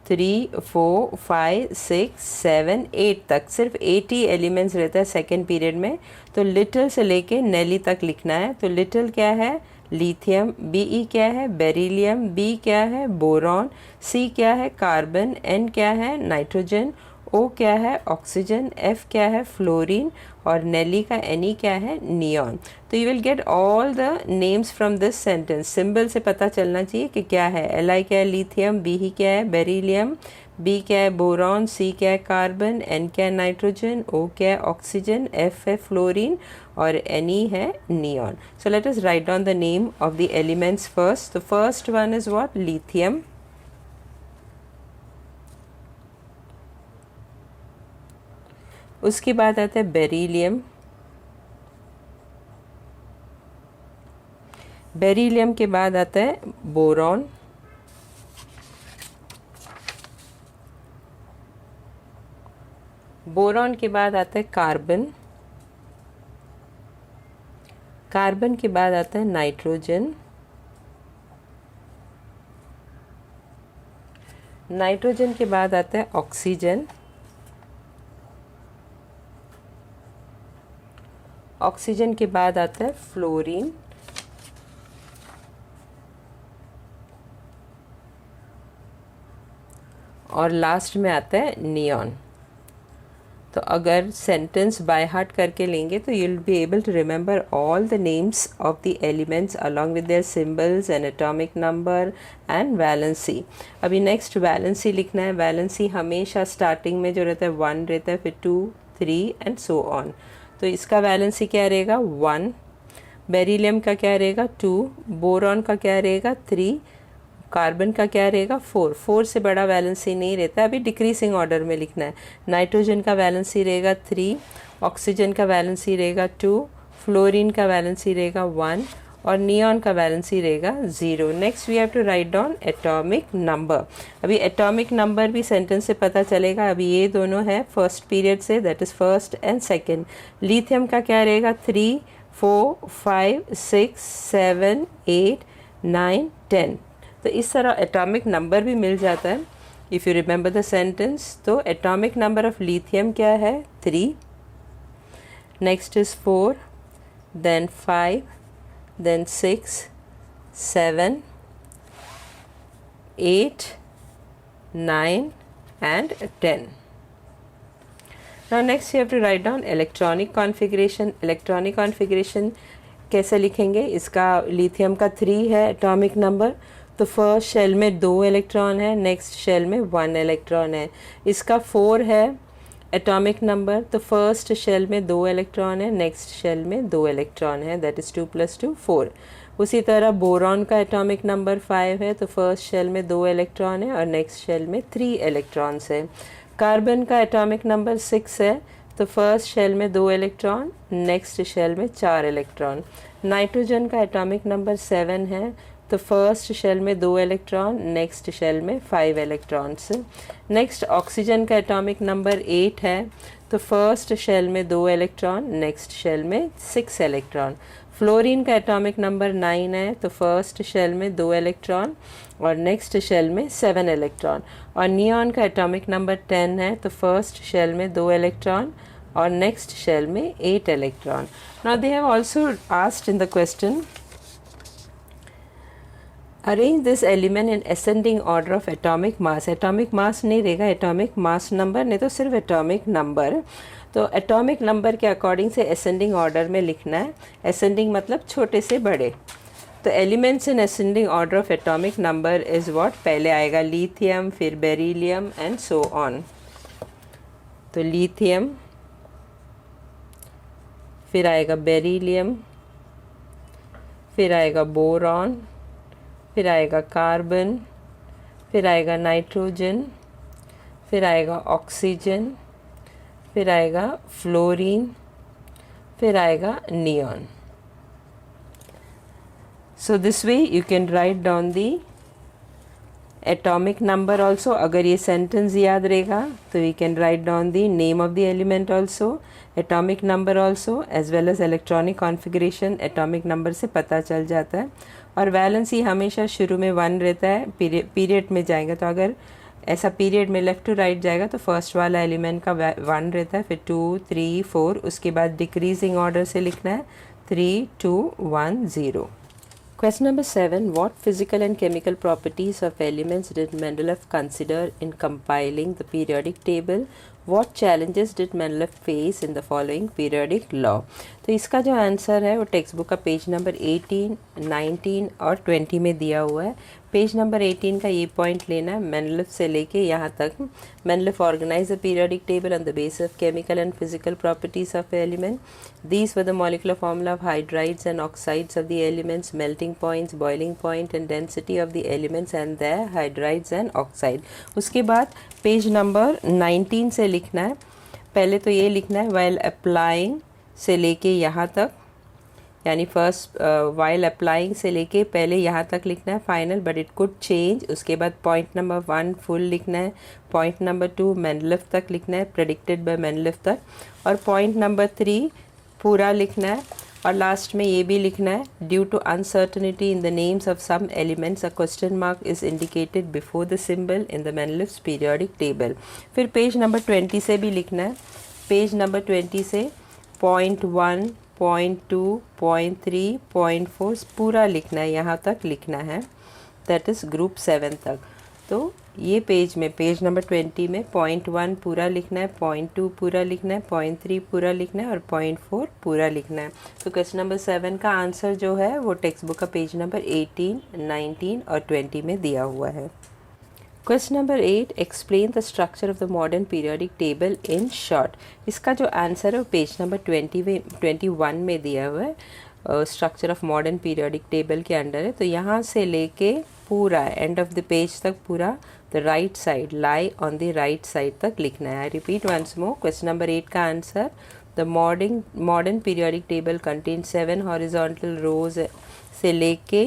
Speaker 1: 3 4 5 6 7 8 तक सिर्फ 80 एलिमेंट्स रहता है सेकेंड पीरियड में। तो लिटिल से लेके नेली तक लिखना है। तो लिटिल क्या है? लिथियम। Be क्या है? बेरिलियम। B क्या है? बोरॉन। C क्या है? कार्बन। N क्या है? नाइट्रोजन। O क्या है? ऑक्सीजन। F क्या है? फ्लोरीन। और नेली का Ne क्या है? नियॉन। तो you will get all the names from this sentence. Symbol से पता चलना चाहिए कि क्या है। Li क्या है? लिथियम। B क्या है? बेरिलियम। B क्या है? बोरॉन। C क्या है? कार्बन। N क्या है? नाइट्रोजन। O क्या है? ऑक्सीजन। F है फ्लोरीन और Ne है neon. So let us write down the name of the elements first. तो first one is what? Lithium. उसके बाद आता है बेरिलियम। बेरिलियम के बाद आता है बोरॉन। बोरॉन के बाद आता है कार्बन। कार्बन के बाद आता है नाइट्रोजन। नाइट्रोजन के बाद आता है ऑक्सीजन। ऑक्सीजन के बाद आता है फ्लोरीन। और लास्ट में आता है नियॉन। तो अगर सेंटेंस बाय हार्ट करके लेंगे तो you will be able to remember all the names of the elements along with their symbols and atomic number and valency. अभी नेक्स्ट वैलेंसी लिखना है। वैलेंसी हमेशा स्टार्टिंग में जो रहता है 1 रहता है, फिर 2 3 एंड सो ऑन। तो इसका वैलेंसी क्या रहेगा? 1। बेरिलियम का क्या रहेगा? 2। बोरॉन का क्या रहेगा? 3। कार्बन का क्या रहेगा? 4 से बड़ा वैलेंसी नहीं रहता। अभी डिक्रीसिंग ऑर्डर में लिखना है। नाइट्रोजन का वैलेंसी रहेगा 3। ऑक्सीजन का वैलेंसी रहेगा 2। फ्लोरीन का वैलेंसी रहेगा 1 और नियॉन का वैलेंसी रहेगा 0। Next we have to write down atomic number. अभी एटॉमिक नंबर भी सेंटेंस से पता चलेगा। अभी ये दोनों है फर्स्ट पीरियड से, that is first and second. Lithium का क्या रहेगा 3, 4, 5, 6, 7, 8, 9, 10। तो इस तरह एटॉमिक नंबर भी मिल जाता है if you remember the sentence. तो एटॉमिक नंबर ऑफ लिथियम क्या है 3, next is 4, then 5, then 6, 7, 8, 9 and 10. Now next you have to write down electronic configuration. Electronic configuration कैसे लिखेंगे? इसका लिथियम का 3 है एटॉमिक नंबर, तो फर्स्ट शेल में 2 इलेक्ट्रॉन है, नेक्स्ट शेल में 1 इलेक्ट्रॉन है। इसका 4 है एटॉमिक नंबर, तो फर्स्ट शेल में 2 इलेक्ट्रॉन है, नेक्स्ट शेल में 2 इलेक्ट्रॉन है, दैट इज़ 2 + 2 4। उसी तरह बोरॉन का एटॉमिक नंबर 5 है, तो फर्स्ट शेल में 2 इलेक्ट्रॉन है और नेक्स्ट शेल में 3 इलेक्ट्रॉन्स है। कार्बन का एटॉमिक नंबर 6 है, तो फर्स्ट शेल में 2 इलेक्ट्रॉन, नेक्स्ट शेल में 4 इलेक्ट्रॉन। नाइट्रोजन का एटॉमिक नंबर 7 है, तो फर्स्ट शेल में 2 इलेक्ट्रॉन, नेक्स्ट शेल में 5 इलेक्ट्रॉन्स। नेक्स्ट ऑक्सीजन का एटॉमिक नंबर 8 है, तो फर्स्ट शेल में 2 इलेक्ट्रॉन, नेक्स्ट शेल में 6 इलेक्ट्रॉन। फ्लोरीन का एटॉमिक नंबर 9 है, तो फर्स्ट शेल में 2 इलेक्ट्रॉन और नेक्स्ट शेल में 7 इलेक्ट्रॉन। और नियॉन का एटॉमिक नंबर 10 है, तो फर्स्ट शेल में 2 इलेक्ट्रॉन और नेक्स्ट शेल में 8 electron. Now they have also asked in the question, arrange this element in ascending order of atomic mass. Atomic mass नहीं रहेगा, एटॉमिक मास नंबर, नहीं तो सिर्फ एटॉमिक नंबर। तो एटॉमिक नंबर के अकॉर्डिंग से असेंडिंग ऑर्डर में लिखना है। असेंडिंग मतलब छोटे से बड़े। तो elements in ascending order of atomic number is what, पहले आएगा लिथियम, फिर बेरिलियम एंड सो ऑन। तो लिथियम, फिर आएगा बेरिलियम, फिर आएगा बोरॉन, फिर आएगा कार्बन, फिर आएगा नाइट्रोजन, फिर आएगा ऑक्सीजन, फिर आएगा फ्लोरीन, फिर आएगा neon. So this way you can write down the atomic number also. अगर ये सेंटेंस याद रहेगा तो we can write down the name of the element also, atomic number also, as well as electronic configuration atomic number से पता चल जाता है। और वैलेंसी हमेशा शुरू में 1 रहता है, पीरियड में जाएगा तो अगर ऐसा पीरियड में लेफ़्ट टू राइट जाएगा तो फर्स्ट वाला एलिमेंट का 1 रहता है, फिर 2, 3, 4, उसके बाद डिक्रीजिंग ऑर्डर से लिखना है 3, 2, 1, 0। Question number 7. What physical and chemical properties of elements did Mendeleev consider in compiling the periodic table? What challenges did Mendeleev face in the following periodic law? तो इसका जो आंसर है वो टेक्स्ट बुक का page number 18, 19 और 20 में दिया हुआ है। पेज नंबर 18 का ये पॉइंट लेना है, मेंडलीफ से लेके यहाँ तक। Mendeleev organise the periodic table on the basis of chemical and physical properties of element. These were the molecular formula of hydrides and oxides of the elements, melting points, boiling point and density of the elements and the hydrides and oxide. उसके बाद page number 19 से लिखना है। पहले तो ये लिखना है वाइल अप्लाइंग से लेके यहाँ तक, यानी फर्स्ट वाइल अप्लाइंग से लेके पहले यहाँ तक लिखना है final, but it could change. उसके बाद पॉइंट नंबर 1 फुल लिखना है, पॉइंट नंबर 2 मेंडलीफ तक लिखना है, प्रेडिक्टेड बाय मेंडलीफ तक, और पॉइंट नंबर 3 पूरा लिखना है। और लास्ट में ये भी लिखना है, due to uncertainty in the names of some elements a question mark is indicated before the symbol in the Mendeleev's periodic table. फिर पेज नंबर 20 से भी लिखना है। पेज नंबर 20 से पॉइंट 1, पॉइंट 2, पॉइंट 3, पॉइंट 4 पूरा लिखना है, यहाँ तक लिखना है, दैट इज़ ग्रुप 7 तक। तो ये पेज में पेज नंबर 20 में पॉइंट 1 पूरा लिखना है, पॉइंट 2 पूरा लिखना है, पॉइंट 3 पूरा लिखना है और पॉइंट 4 पूरा लिखना है। तो क्वेश्चन नंबर 7 का आंसर जो है वो टेक्स्ट बुक का पेज नंबर 18, 19 और 20 में दिया हुआ है। Question number 8, explain the structure of the modern periodic table in short. इसका जो आंसर है वो पेज नंबर 21 में दिया हुआ है, structure of modern periodic table के अंडर है। तो यहाँ से लेके पूरा एंड ऑफ द पेज तक पूरा the right side, lie on the right side तक लिखना है। I repeat once more, question number 8 का answer, the modern periodic table contain 7 horizontal rows से लेके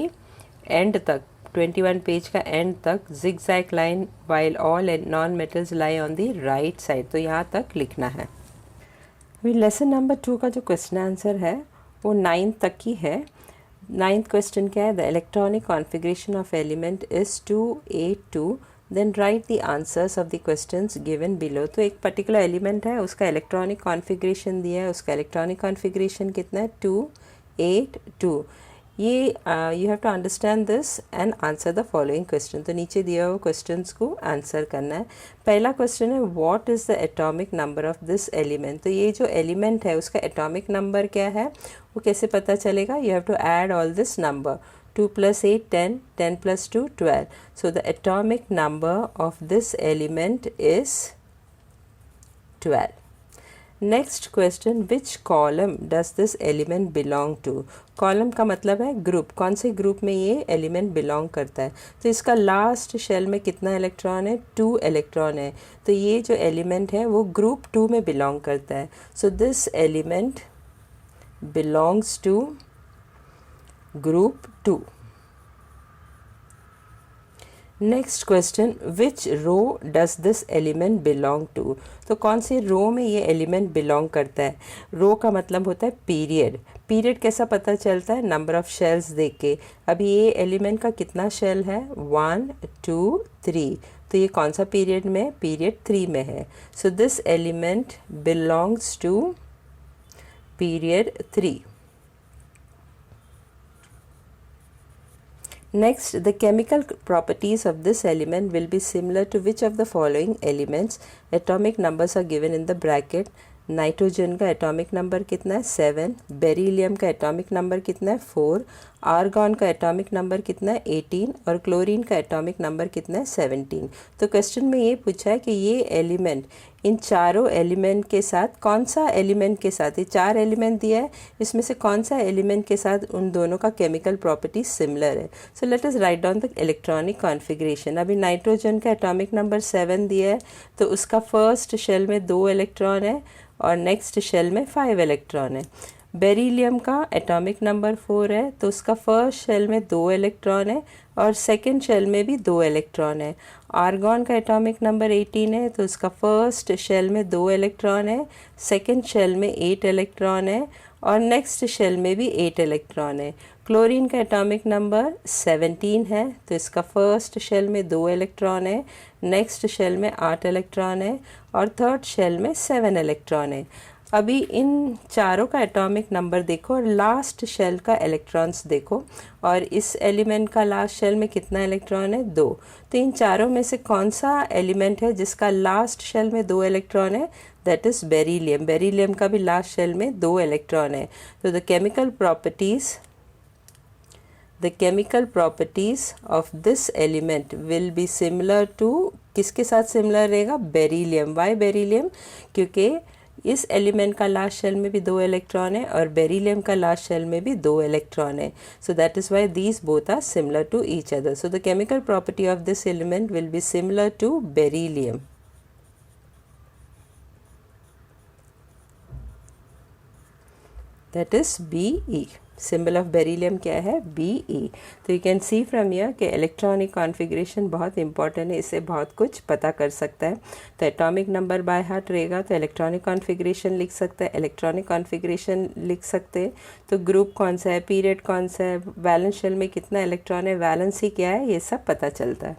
Speaker 1: एंड तक 21 पेज का एंड तक zigzag line while all non metals lie on the right side, तो यहाँ तक लिखना है। अभी लेसन नंबर 2 का जो क्वेश्चन आंसर है वो 9 तक की है। 9th क्वेश्चन क्या है, the electronic configuration of element is 2A2, then write the answers of the questions given below. तो एक पर्टिकुलर एलिमेंट है, उसका इलेक्ट्रॉनिक कॉन्फ़िगरेशन दिया है, उसका इलेक्ट्रॉनिक कॉन्फ़िगरेशन कितना है 2A2। ये you have to understand this and answer the following question. तो नीचे दिया हुआ क्वेश्चंस को आंसर करना है। पहला क्वेश्चन है what is the atomic number of this element. तो ये जो एलिमेंट है उसका एटॉमिक नंबर क्या है वो कैसे पता चलेगा, you have to add all this number, 2 + 8 10, 10 + 2 12. So the atomic number of this element is 12. Next question, which column does this element belong to? Column का मतलब है ग्रुप, कौन से ग्रुप में ये एलिमेंट बिलोंग करता है। तो इसका लास्ट शेल में कितना इलेक्ट्रॉन है, 2 इलेक्ट्रॉन है। तो ये जो एलिमेंट है वो ग्रुप 2 में बिलोंग करता है। So this element belongs to group 2। Next question, which row does this element belong to. तो कौन से रो में ये एलिमेंट बिलोंग करता है। रो का मतलब होता है पीरियड। पीरियड कैसा पता चलता है, नंबर ऑफ शेल्स देख के। अभी ये एलिमेंट का कितना शेल है, 1 2 3। तो ये कौन सा पीरियड में, पीरियड 3 में है। So this element belongs to period 3। Next, the chemical properties of this element will be similar to which of the following elements? Atomic numbers are given in the bracket. Nitrogen का atomic number कितना है, 7। Beryllium का atomic number कितना है, 4। Argon का atomic number कितना है, 18। और क्लोरीन का एटॉमिक नंबर कितना है, 17। तो क्वेश्चन में ये पूछा है कि ये एलिमेंट इन चारों एलिमेंट के साथ कौन सा एलिमेंट के साथ, ये 4 एलिमेंट दिया है, इसमें से कौन सा एलिमेंट के साथ उन दोनों का केमिकल प्रॉपर्टी सिमिलर है। So let us write down the electronic configuration. अभी नाइट्रोजन का एटॉमिक नंबर 7 दिया है, तो उसका फर्स्ट शेल में 2 इलेक्ट्रॉन है और नेक्स्ट शेल में 5 इलेक्ट्रॉन है। बेरिलियम का एटॉमिक नंबर 4 है, तो उसका फर्स्ट शेल में 2 इलेक्ट्रॉन है और सेकंड शेल में भी 2 इलेक्ट्रॉन है। आर्गॉन का एटॉमिक नंबर 18 है, तो उसका फर्स्ट शेल में 2 इलेक्ट्रॉन है, सेकंड शेल में 8 इलेक्ट्रॉन है और नेक्स्ट शेल में भी 8 इलेक्ट्रॉन है। क्लोरीन का एटॉमिक नंबर 17 है, तो इसका फर्स्ट शेल में 2 इलेक्ट्रॉन है, नेक्स्ट शेल में 8 इलेक्ट्रॉन है और थर्ड शेल में 7 इलेक्ट्रॉन है। अभी इन चारों का एटॉमिक नंबर देखो और लास्ट शेल का इलेक्ट्रॉन्स देखो, और इस एलिमेंट का लास्ट शेल में कितना इलेक्ट्रॉन है, 2। तो इन चारों में से कौन सा एलिमेंट है जिसका लास्ट शेल में 2 इलेक्ट्रॉन है, दैट इज़ बेरिलियम। बेरिलियम का भी लास्ट शेल में 2 इलेक्ट्रॉन है। तो the chemical properties of this element will be similar to, किसके साथ सिमिलर रहेगा, बेरिलियम। वाई बेरिलियम, क्योंकि इस एलिमेंट का लास्ट शेल में भी 2 इलेक्ट्रॉन है और बेरिलियम का लास्ट शेल में भी 2 इलेक्ट्रॉन है। So that is why these both are similar to each other. So the chemical property of this element will be similar to beryllium. That is BE। Symbol of beryllium क्या है, BE। तो you can see from here कि electronic configuration बहुत important है, इससे बहुत कुछ पता कर सकता है। तो एटॉमिक नंबर बाय हार्ट रहेगा तो इलेक्ट्रॉनिक कॉन्फ़िगरेशन लिख सकता है, इलेक्ट्रॉनिक कॉन्फ़िगरेशन लिख सकते हैं। तो ग्रुप कौन सा है, पीरियड कौन सा है, वैलेंस शेल में कितना इलेक्ट्रॉन है, वैलेंसी क्या है, ये सब पता चलता है।